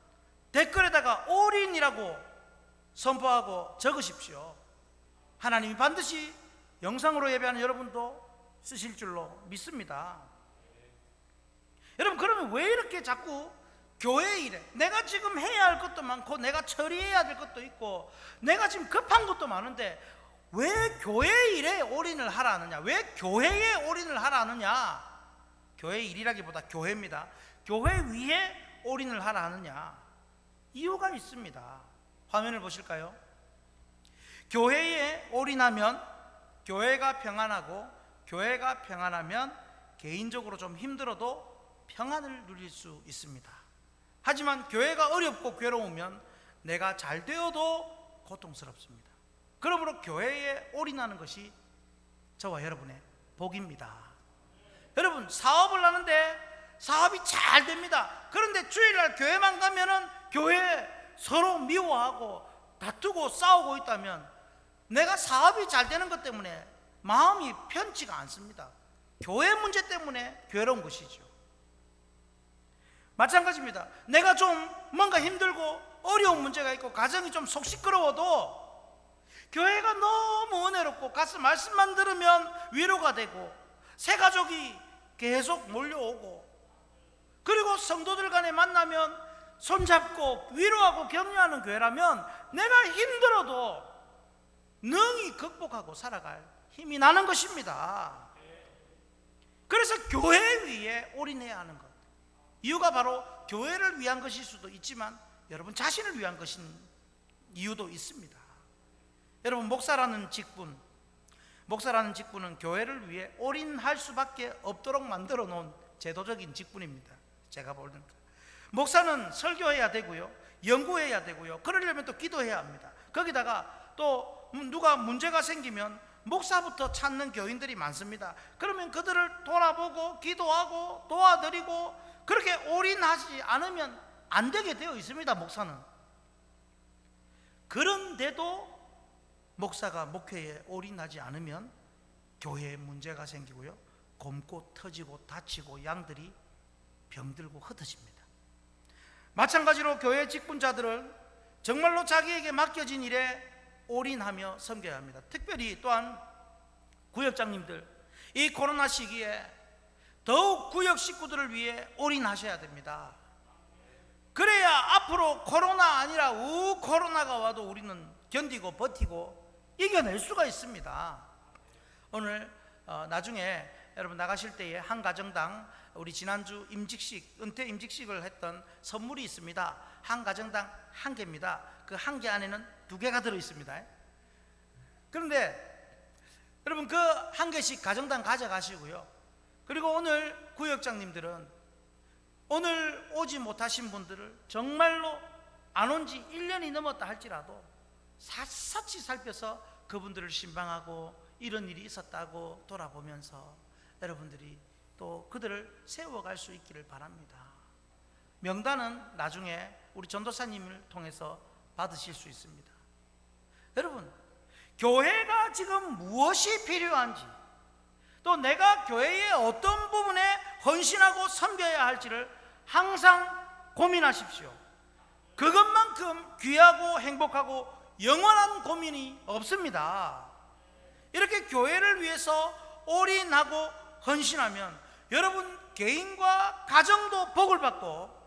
댓글에다가 올인이라고 선포하고 적으십시오. 하나님이 반드시 영상으로 예배하는 여러분도 쓰실 줄로 믿습니다. 여러분, 그러면 왜 이렇게 자꾸 교회 일에 내가 지금 해야 할 것도 많고 내가 처리해야 될 것도 있고 내가 지금 급한 것도 많은데 왜 교회 일에 올인을 하라 하느냐? 왜 교회에 올인을 하라 하느냐? 교회 일이라기보다 교회입니다. 교회 위에 올인을 하라 하느냐? 이유가 있습니다. 화면을 보실까요? 교회에 올인하면 교회가 평안하고 교회가 평안하면 개인적으로 좀 힘들어도 평안을 누릴 수 있습니다. 하지만 교회가 어렵고 괴로우면 내가 잘 되어도 고통스럽습니다. 그러므로 교회에 올인하는 것이 저와 여러분의 복입니다. 여러분, 사업을 하는데 사업이 잘 됩니다. 그런데 주일날 교회만 가면은 교회 서로 미워하고 다투고 싸우고 있다면 내가 사업이 잘 되는 것 때문에 마음이 편치가 않습니다. 교회 문제 때문에 괴로운 것이죠. 마찬가지입니다. 내가 좀 뭔가 힘들고 어려운 문제가 있고 가정이 좀 속 시끄러워도 교회가 너무 은혜롭고 가서 말씀만 들으면 위로가 되고 새 가족이 계속 몰려오고 그리고 성도들 간에 만나면 손잡고 위로하고 격려하는 교회라면 내가 힘들어도 능히 극복하고 살아갈 힘이 나는 것입니다. 그래서 교회 위에 올인해야 하는 것, 이유가 바로 교회를 위한 것일 수도 있지만 여러분 자신을 위한 것인 이유도 있습니다. 여러분, 목사라는 직분은 교회를 위해 올인할 수밖에 없도록 만들어 놓은 제도적인 직분입니다. 제가 보는 것, 목사는 설교해야 되고요, 연구해야 되고요, 그러려면 또 기도해야 합니다. 거기다가 또 누가 문제가 생기면 목사부터 찾는 교인들이 많습니다. 그러면 그들을 돌아보고 기도하고 도와드리고 그렇게 올인하지 않으면 안 되게 되어 있습니다. 목사는. 그런데도 목사가 목회에 올인하지 않으면 교회에 문제가 생기고요, 곪고 터지고 다치고 양들이 병들고 흩어집니다. 마찬가지로 교회 직분자들은 정말로 자기에게 맡겨진 일에 올인하며 섬겨야 합니다. 특별히 또한 구역장님들, 이 코로나 시기에 더욱 구역 식구들을 위해 올인하셔야 됩니다. 그래야 앞으로 코로나 아니라 코로나가 와도 우리는 견디고 버티고 이겨낼 수가 있습니다. 오늘 나중에 여러분 나가실 때에 한 가정당 우리 지난주 임직식, 은퇴 임직식을 했던 선물이 있습니다. 한 가정당 한 개입니다. 그 한 개 안에는 2개가 들어 있습니다. 그런데 여러분 그 한 개씩 가정당 가져가시고요. 그리고 오늘 구역장님들은 오늘 오지 못하신 분들을 정말로 안 온 지 1년이 넘었다 할지라도 샅샅이 살펴서 그분들을 신방하고 이런 일이 있었다고 돌아보면서 여러분들이 또 그들을 세워갈 수 있기를 바랍니다. 명단은 나중에 우리 전도사님을 통해서 받으실 수 있습니다. 여러분, 교회가 지금 무엇이 필요한지, 또 내가 교회의 어떤 부분에 헌신하고 섬겨야 할지를 항상 고민하십시오. 그것만큼 귀하고 행복하고 영원한 고민이 없습니다. 이렇게 교회를 위해서 올인하고 헌신하면 여러분 개인과 가정도 복을 받고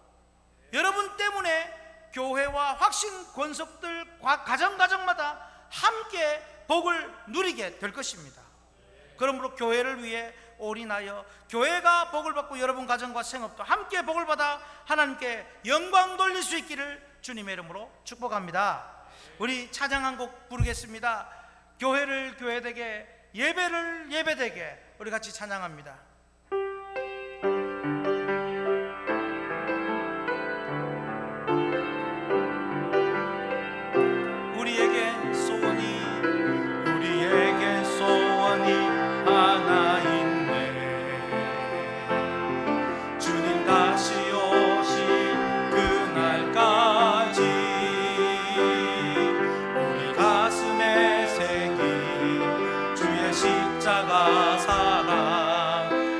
여러분 때문에 교회와 확신 권속들 가정마다 함께 복을 누리게 될 것입니다. 그러므로 교회를 위해 올인하여 교회가 복을 받고 여러분 가정과 생업도 함께 복을 받아 하나님께 영광 돌릴 수 있기를 주님의 이름으로 축복합니다. 우리 찬양 한 곡 부르겠습니다. 교회를 교회되게, 예배를 예배되게, 우리 같이 찬양합니다. 우리에게 소원이 하나 있네. 주님 다시 오실 그날까지 우리 가슴에 새긴 주의 십자가 사랑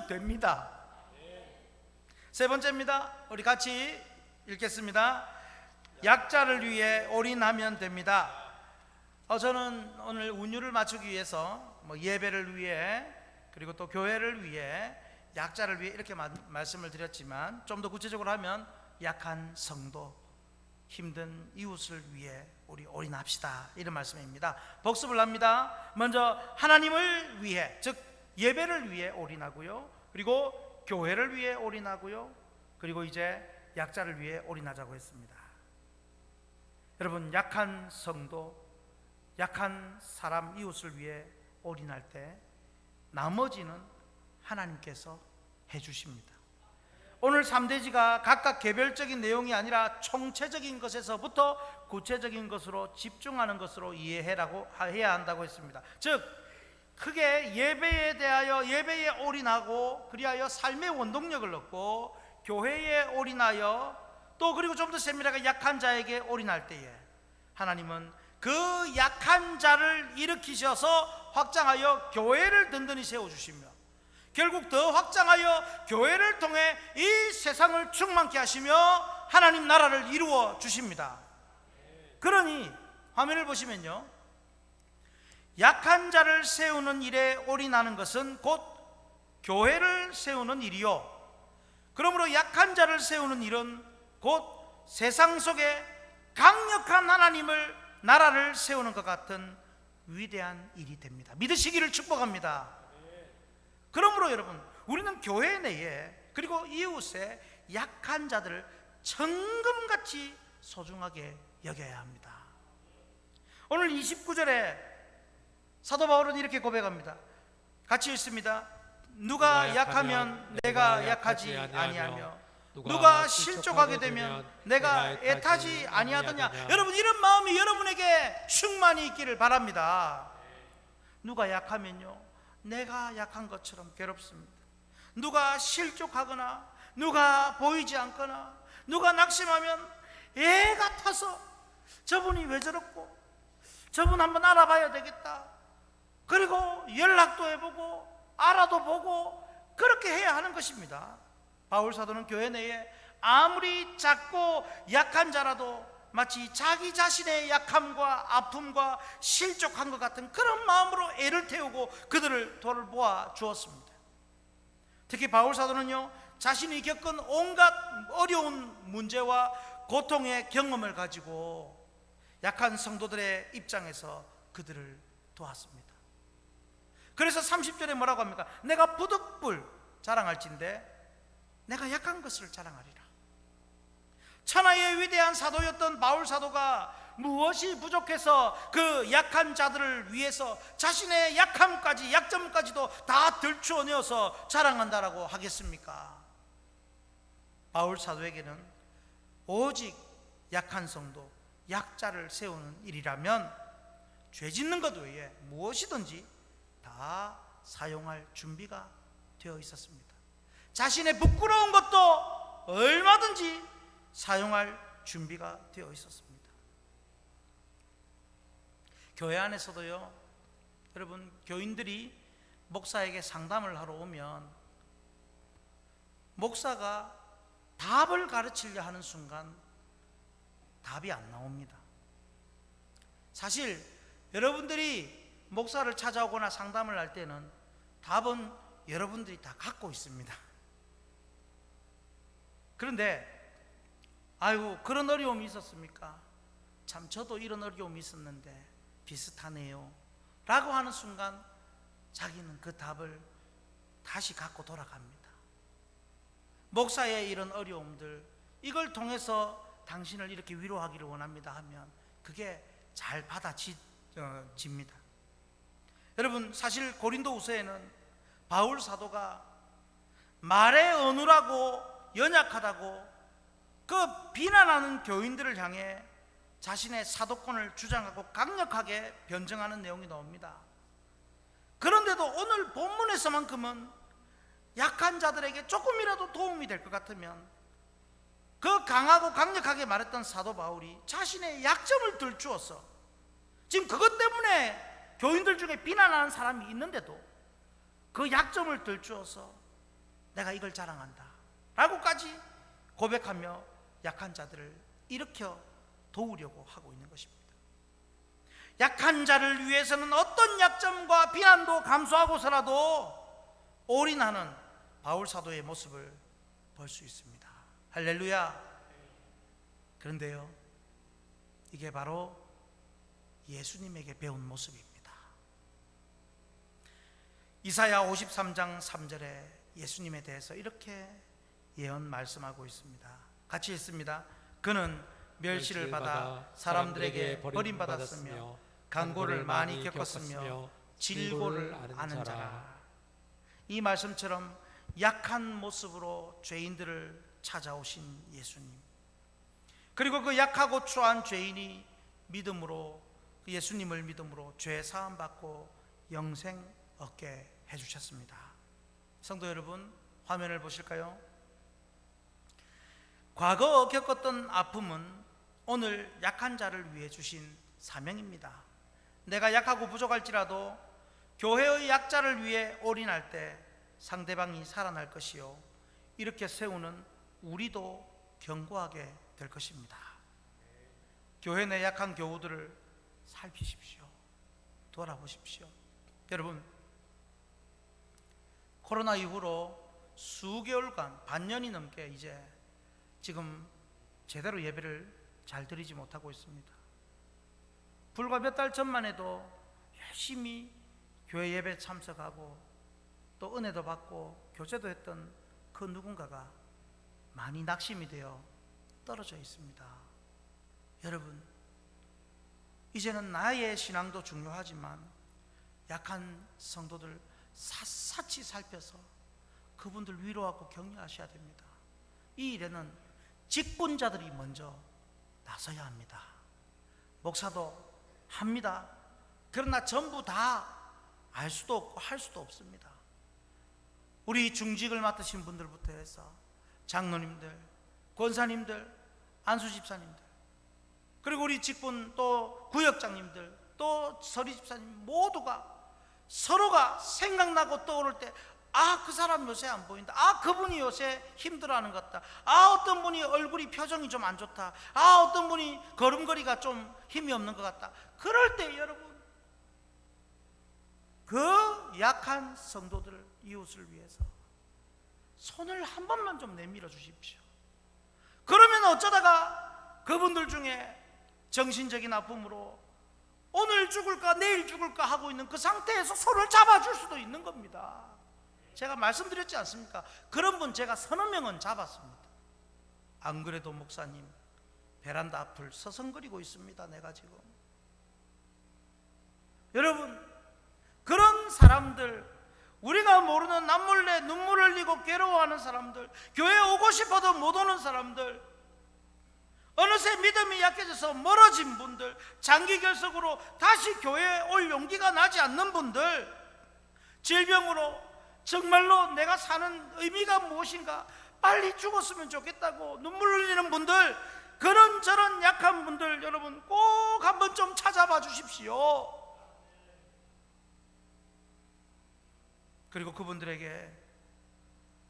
하면 됩니다. 세 번째입니다. 우리 같이 읽겠습니다. 약자를 위해 올인하면 됩니다. 저는 오늘 운율을 맞추기 위해서 예배를 위해 그리고 또 교회를 위해 약자를 위해 이렇게 말씀을 드렸지만 좀 더 구체적으로 하면 약한 성도, 힘든 이웃을 위해 우리 올인합시다, 이런 말씀입니다. 복습을 합니다. 먼저 하나님을 위해, 즉 예배를 위해 올인하고요, 그리고 교회를 위해 올인하고요, 그리고 이제 약자를 위해 올인하자고 했습니다. 여러분, 약한 성도, 약한 사람, 이웃을 위해 올인할 때 나머지는 하나님께서 해주십니다. 오늘 3대지가 각각 개별적인 내용이 아니라 총체적인 것에서부터 구체적인 것으로 집중하는 것으로 이해해라고 해야 한다고 했습니다. 즉 크게 예배에 대하여 예배에 올인하고 그리하여 삶의 원동력을 얻고, 교회에 올인하여 또 그리고 좀 더 세밀하게 약한 자에게 올인할 때에 하나님은 그 약한 자를 일으키셔서 확장하여 교회를 든든히 세워주시며 결국 더 확장하여 교회를 통해 이 세상을 충만케 하시며 하나님 나라를 이루어 주십니다. 그러니 화면을 보시면요, 약한 자를 세우는 일에 올인하는 것은 곧 교회를 세우는 일이요, 그러므로 약한 자를 세우는 일은 곧 세상 속에 강력한 하나님을, 나라를 세우는 것 같은 위대한 일이 됩니다. 믿으시기를 축복합니다. 그러므로 여러분, 우리는 교회 내에 그리고 이웃의 약한 자들을 천금같이 소중하게 여겨야 합니다. 오늘 29절에 사도 바울은 이렇게 고백합니다. 같이 읽습니다. 누가 약하면 내가 약하지 아니하며 누가 실족하게 되면 내가 애타지 아니하더냐. 여러분, 이런 마음이 여러분에게 충만히 있기를 바랍니다. 누가 약하면요, 내가 약한 것처럼 괴롭습니다. 누가 실족하거나 누가 보이지 않거나 누가 낙심하면 애 같아서 저분이 왜 저렇고 저분 한번 알아봐야 되겠다, 그리고 연락도 해보고 알아도 보고 그렇게 해야 하는 것입니다. 바울 사도는 교회 내에 아무리 작고 약한 자라도 마치 자기 자신의 약함과 아픔과 실족한 것 같은 그런 마음으로 애를 태우고 그들을 돌보아 주었습니다. 특히 바울 사도는요, 자신이 겪은 온갖 어려운 문제와 고통의 경험을 가지고 약한 성도들의 입장에서 그들을 도왔습니다. 그래서 30절에 뭐라고 합니까? 내가 부득불 자랑할진대 내가 약한 것을 자랑하리라. 천하의 위대한 사도였던 바울 사도가 무엇이 부족해서 그 약한 자들을 위해서 자신의 약함까지, 약점까지도 다 들추어내어서 자랑한다라고 하겠습니까? 바울 사도에게는 오직 약한 성도, 약자를 세우는 일이라면 죄 짓는 것 외에 무엇이든지 다 사용할 준비가 되어 있었습니다. 자신의 부끄러운 것도 얼마든지 사용할 준비가 되어 있었습니다. 교회 안에서도요, 여러분, 교인들이 목사에게 상담을 하러 오면 목사가 답을 가르치려 하는 순간 답이 안 나옵니다. 사실 여러분들이 목사를 찾아오거나 상담을 할 때는 답은 여러분들이 다 갖고 있습니다. 그런데 아이고, 그런 어려움이 있었습니까? 참 저도 이런 어려움이 있었는데 비슷하네요 라고 하는 순간 자기는 그 답을 다시 갖고 돌아갑니다. 목사의 이런 어려움들, 이걸 통해서 당신을 이렇게 위로하기를 원합니다 하면 그게 잘 받아집니다. 여러분, 사실 고린도후서에는 바울 사도가 말에 어눌하고 연약하다고 그 비난하는 교인들을 향해 자신의 사도권을 주장하고 강력하게 변증하는 내용이 나옵니다. 그런데도 오늘 본문에서만큼은 약한 자들에게 조금이라도 도움이 될 것 같으면 그 강하고 강력하게 말했던 사도 바울이 자신의 약점을 들추어서, 지금 그것 때문에 교인들 중에 비난하는 사람이 있는데도 그 약점을 들추어서 내가 이걸 자랑한다 라고까지 고백하며 약한 자들을 일으켜 도우려고 하고 있는 것입니다. 약한 자를 위해서는 어떤 약점과 비난도 감수하고서라도 올인하는 바울 사도의 모습을 볼 수 있습니다. 할렐루야. 그런데요, 이게 바로 예수님에게 배운 모습입니다. 이사야 53장 3절에 예수님에 대해서 이렇게 예언 말씀하고 있습니다. 같이 읽습니다. 그는 멸시를 받아 사람들에게 버림받았으며 간고를 많이 겪었으며 질고를 아는 자라. 이 말씀처럼 약한 모습으로 죄인들을 찾아오신 예수님, 그리고 그 약하고 추한 죄인이 믿음으로, 예수님을 믿음으로 죄 사함 받고 영생 얻게 해주셨습니다. 성도 여러분, 화면을 보실까요? 과거 겪었던 아픔은 오늘 약한 자를 위해 주신 사명입니다. 내가 약하고 부족할지라도 교회의 약자를 위해 올인할 때 상대방이 살아날 것이요, 이렇게 세우는 우리도 견고하게 될 것입니다. 교회 내 약한 교우들을 살피십시오. 돌아보십시오. 여러분, 코로나 이후로 수개월간, 반년이 넘게 이제 지금 제대로 예배를 잘 드리지 못하고 있습니다. 불과 몇 달 전만 해도 열심히 교회 예배 참석하고 또 은혜도 받고 교제도 했던 그 누군가가 많이 낙심이 되어 떨어져 있습니다. 여러분, 이제는 나의 신앙도 중요하지만 약한 성도들 샅샅이 살펴서 그분들 위로하고 격려하셔야 됩니다. 이 일에는 직분자들이 먼저 나서야 합니다. 목사도 합니다. 그러나 전부 다 알 수도 없고 할 수도 없습니다. 우리 중직을 맡으신 분들부터 해서 장로님들, 권사님들, 안수집사님들, 그리고 우리 직분 또 구역장님들, 또 서리집사님 모두가 서로가 생각나고 떠오를 때, 아, 그 사람 요새 안 보인다. 아, 그분이 요새 힘들어하는 것 같다. 아, 어떤 분이 얼굴이 표정이 좀 안 좋다. 아, 어떤 분이 걸음걸이가 좀 힘이 없는 것 같다. 그럴 때 여러분, 그 약한 성도들, 이웃을 위해서 손을 한 번만 좀 내밀어 주십시오. 그러면 어쩌다가 그분들 중에 정신적인 아픔으로 오늘 죽을까 내일 죽을까 하고 있는 그 상태에서 손을 잡아줄 수도 있는 겁니다. 제가 말씀드렸지 않습니까? 그런 분 제가 서너 명은 잡았습니다. 안 그래도 목사님 베란다 앞을 서성거리고 있습니다. 내가 지금. 여러분, 그런 사람들, 우리가 모르는 남몰래 눈물 흘리고 괴로워하는 사람들, 교회 오고 싶어도 못 오는 사람들, 어느새 믿음이 약해져서 멀어진 분들, 장기 결석으로 다시 교회에 올 용기가 나지 않는 분들, 질병으로 정말로 내가 사는 의미가 무엇인가, 빨리 죽었으면 좋겠다고 눈물 흘리는 분들, 그런저런 약한 분들 여러분 꼭 한번 좀 찾아봐 주십시오. 그리고 그분들에게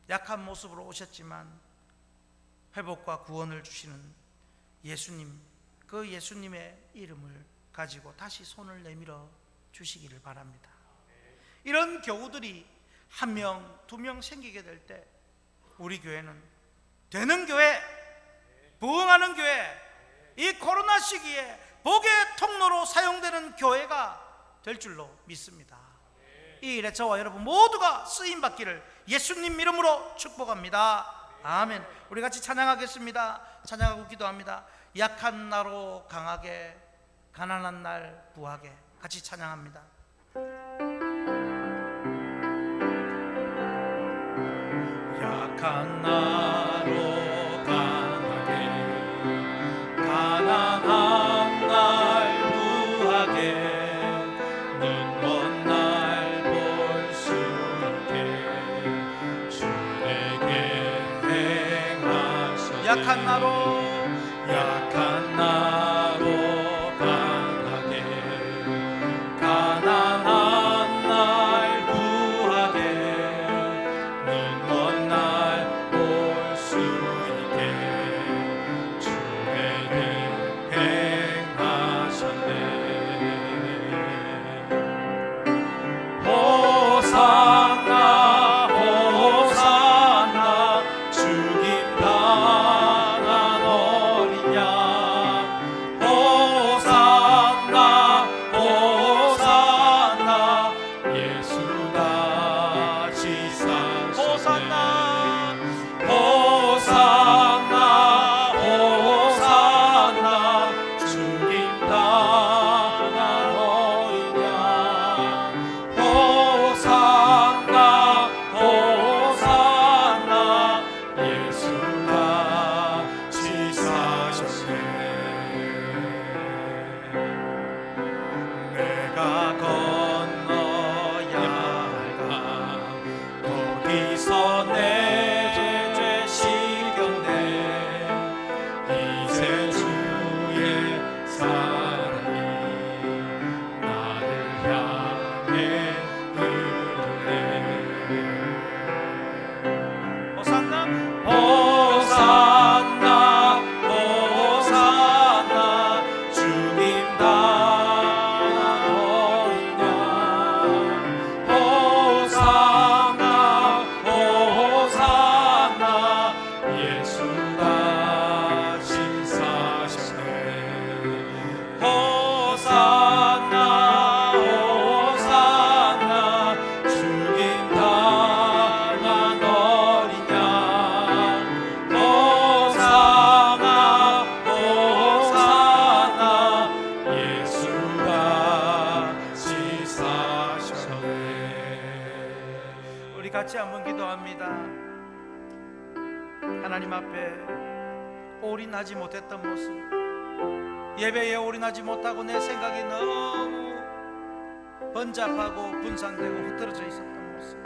약한 모습으로 오셨지만 회복과 구원을 주시는 예수님, 그 예수님의 이름을 가지고 다시 손을 내밀어 주시기를 바랍니다. 이런 교우들이 한 명, 두 명 생기게 될 때 우리 교회는 되는 교회, 부흥하는 교회, 이 코로나 시기에 복의 통로로 사용되는 교회가 될 줄로 믿습니다. 이 일에 저와 여러분 모두가 쓰임받기를 예수님 이름으로 축복합니다. 아멘. 우리 같이 찬양하겠습니다. 찬양하고 기도합니다. 약한 나로 강하게, 가난한 날 부하게. 같이 찬양합니다. 약한 나로 강하게, 가난한 날 부하게, 눈먼 날 볼 수 있게 주에게 행하소서. 약한 나로, 약한 나로 강하게, 가난한 날 부하게, 눈먼 날 향해 흐르네. 호산나 호산나 호산나 주님 다나오리냐. 호산나 호산나 예수 다시 사셨네. 호산나 호산나 주님 다나 너리냐. 호산나 호산나 예수가 지사셨네. 우리 같이 한번 기도합니다. 하나님 앞에 올인하지 못했던 모습, 예배에 올인하지 못하고 내 생각이 너무 번잡하고 분산되고 흩어져 있었던 모습,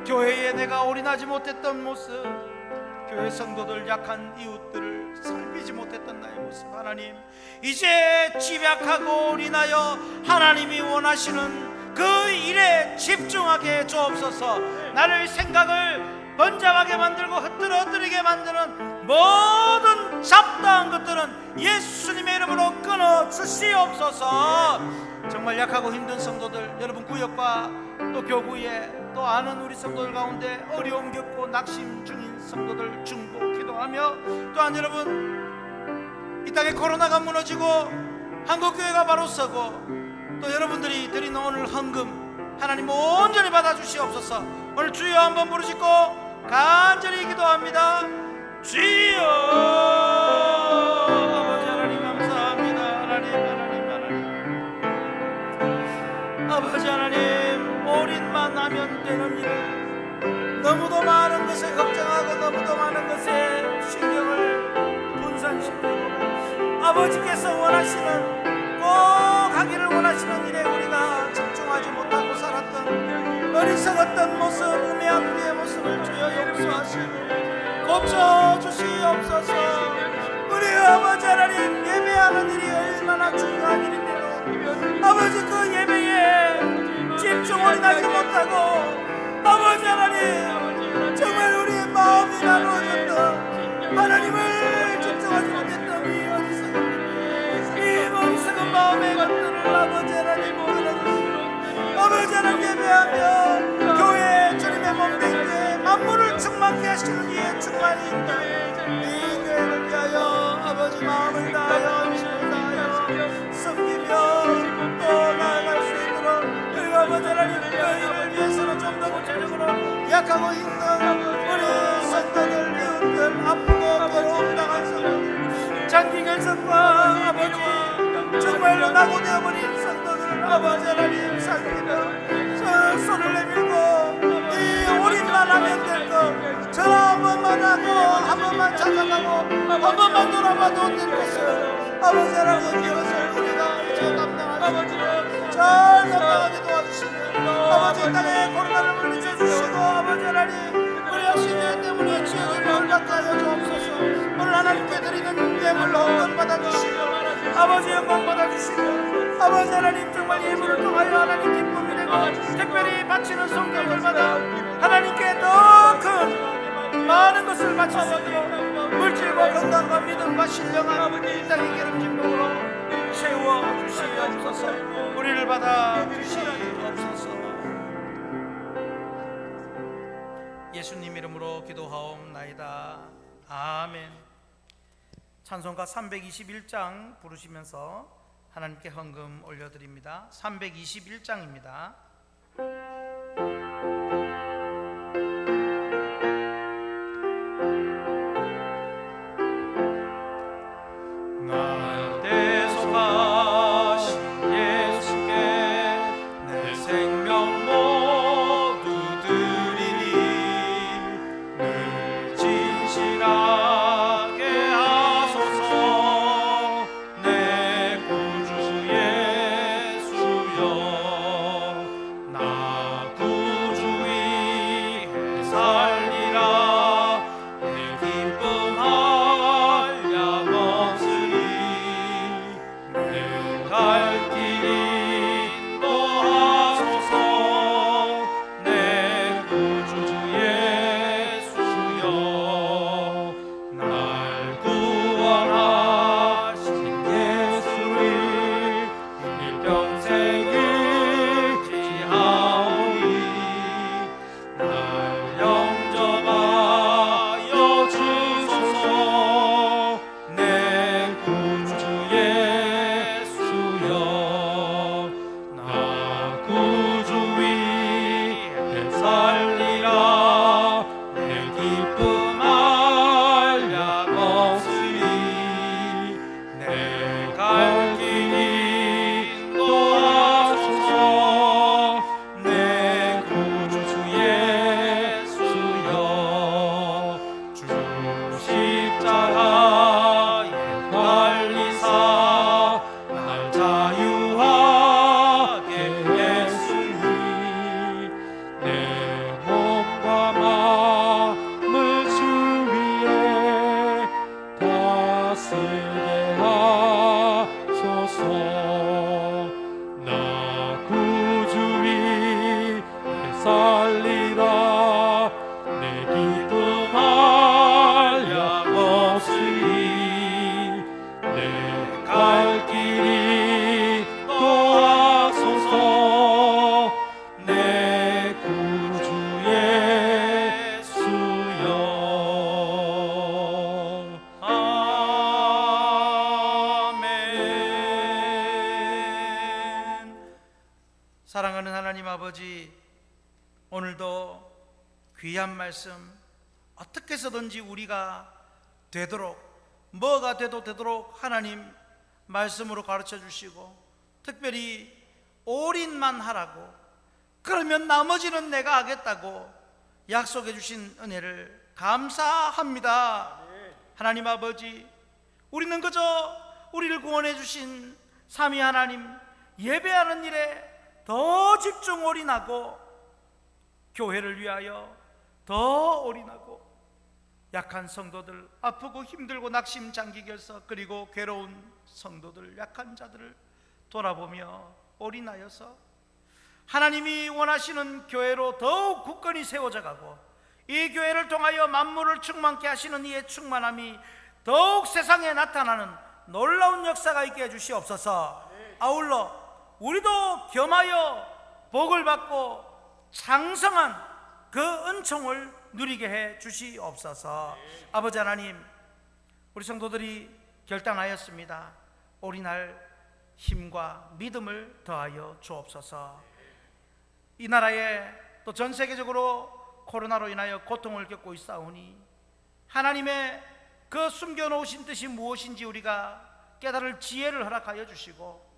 교회에 내가 올인하지 못했던 모습, 교회 성도들 약한 이웃들을 살피지 못했던 나의 모습, 하나님 이제 집약하고 올인하여 하나님이 원하시는 그 일에 집중하게 해 주옵소서. 나를 생각을 번잡하게 만들고 흩어뜨리게 만드는 모든 잡다한 것들은 예수님의 이름으로 끊어 주시옵소서. 정말 약하고 힘든 성도들, 여러분 구역과 또 교구에 또 아는 우리 성도들 가운데 어려움 겪고 낙심 중인 성도들 중보 기도하며, 또한 여러분 이 땅에 코로나가 무너지고 한국교회가 바로 서고, 또 여러분들이 드리는 오늘 헌금 하나님 온전히 받아주시옵소서. 오늘 주여 한번 부르짖고 간절히 기도합니다. 주여. 아버지 하나님 감사합니다. 하나님 아버지 하나님, 올인만 하면 되는 일, 너무도 많은 것에 걱정하고 너무도 많은 것에 신경을 분산시키고 아버지께서 원하시는, 꼭 하기를 원하시는 일에 우리가 집중하지 못하고 살았던 어리석었던 모습, 우매한 우리의 모습을 주여 용서하시고 고쳐주시옵소서. 우리 아버지 하나님, 예배하는 일이 얼마나 중요한 일인데도 아버지 그 예배에 집중 올인하지 못하고 아버지 하나님, 정말 우리의 마음이 나누어졌던 하나님을 집중하지 못했던 이 어리석은 마음의 것들을 아버지 하나님 끊어주시고, 아버지 하나님 예배하며 교회 주님의 몸되게 만물을 충만케 하시는 이의 충만이 있는 이 교회를 위하여 아버지 마음을 다하여 힘을 다하여 섬기며 또 나아갈 수 있도록 우리 아버지 하나님 교회를 위해서는 좀 더 구체적으로 약하고 있는 우리 성도들, 이웃들, 아프고 괴로움 당한 성도들, 장기 결석과 아버지 정말로 낙오되어버린 성도들을 아버지 하나님 살피며 저 손을 내밀고 이 올인만 하면 될 것, 전화 한 번만 하고 한 번만 찾아가고 한 번만 돌아봐도 될 것을 아버지 하나님, 이것을 우리가 이제 감당하시고 잘 감당하게 도와주시며 아버지 이 땅에 코로나를 물리쳐주시고 아버지 하나님, 우리 학신여 때문에 지역을 벌받게 하여 주옵소서. 오늘 하나님께 드리는 예물 헌금 받아주시고 아버지 영광 받아주시고 아버지 하나님, 정말 예물을 통하여 하나님 기쁨이 되고 특별히 바치는 성경을 받아 하나님께 더 큰 많은 것을 바칠 수 있도록 물질과 건강과 믿음과 신령한 이 땅의 기름진 복으로 채워주시옵소서. 우리를 받아주시옵소서. 예수님 이름으로 기도하옵나이다. 아멘. 찬송가 321장 부르시면서 하나님께 헌금 올려드립니다. 321장입니다. 나의 속하신 예수께 내 생명 모두 드리니 늘 진실하게 하소서. 내 구주 예수여, 나 구주인 사랑하는 하나님 아버지, 오늘도 귀한 말씀 어떻게 해서든지 우리가 되도록, 뭐가 돼도 되도록 하나님 말씀으로 가르쳐 주시고, 특별히 올인만 하라고, 그러면 나머지는 내가 하겠다고 약속해 주신 은혜를 감사합니다. 하나님 아버지, 우리는 그저 우리를 구원해 주신 삼위 하나님 예배하는 일에 더 집중 올인하고, 교회를 위하여 더 올인하고, 약한 성도들, 아프고 힘들고 낙심 장기결석, 그리고 괴로운 성도들, 약한 자들을 돌아보며 올인하여서 하나님이 원하시는 교회로 더욱 굳건히 세워져 가고, 이 교회를 통하여 만물을 충만케 하시는 이의 충만함이 더욱 세상에 나타나는 놀라운 역사가 있게 해주시옵소서. 아울러 우리도 겸하여 복을 받고 장성한 그 은총을 누리게 해 주시옵소서. 아버지 하나님, 우리 성도들이 결단하였습니다. 올인할 힘과 믿음을 더하여 주옵소서. 이 나라에 또 전 세계적으로 코로나로 인하여 고통을 겪고 있사오니 하나님의 그 숨겨놓으신 뜻이 무엇인지 우리가 깨달을 지혜를 허락하여 주시고,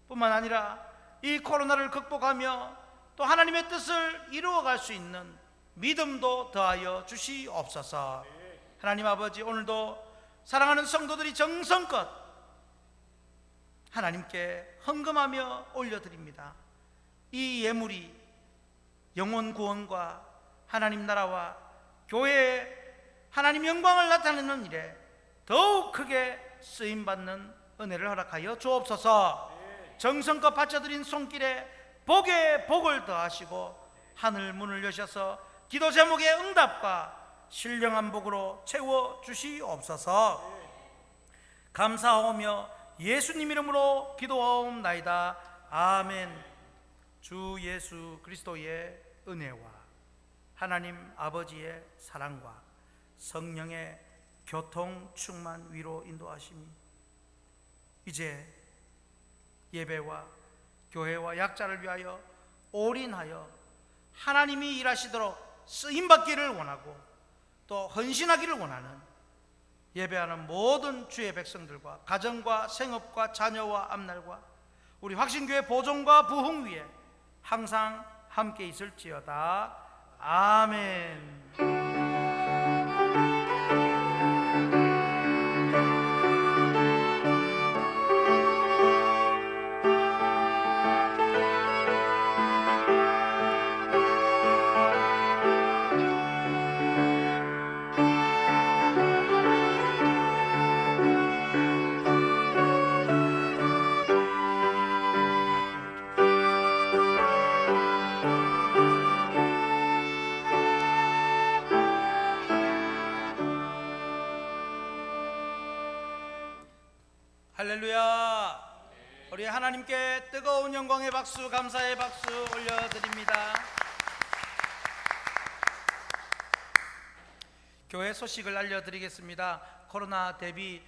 뿐만 아니라 이 코로나를 극복하며 또 하나님의 뜻을 이루어갈 수 있는 믿음도 더하여 주시옵소서. 하나님 아버지, 오늘도 사랑하는 성도들이 정성껏 하나님께 헌금하며 올려드립니다. 이 예물이 영혼 구원과 하나님 나라와 교회의 하나님 영광을 나타내는 일에 더욱 크게 쓰임받는 은혜를 허락하여 주옵소서. 정성껏 바쳐드린 손길에 복에 복을 더하시고 하늘 문을 여셔서 기도 제목의 응답과 신령한 복으로 채워 주시옵소서. 감사하오며 예수님 이름으로 기도하옵나이다. 아멘. 주 예수 그리스도의 은혜와 하나님 아버지의 사랑과 성령의 교통 충만 위로 인도하심이 이제 예배와 교회와 약자를 위하여 올인하여 하나님이 일하시도록 쓰임받기를 원하고 또 헌신하기를 원하는 예배하는 모든 주의 백성들과 가정과 생업과 자녀와 앞날과 우리 확신교회 보존과 부흥 위에 항상 함께 있을지어다. 아멘. 할렐루야. 우리 하나님께 뜨거운 영광의 박수, 감사의 박수 올려드립니다. 교회 소식을 알려드리겠습니다. 코로나 대비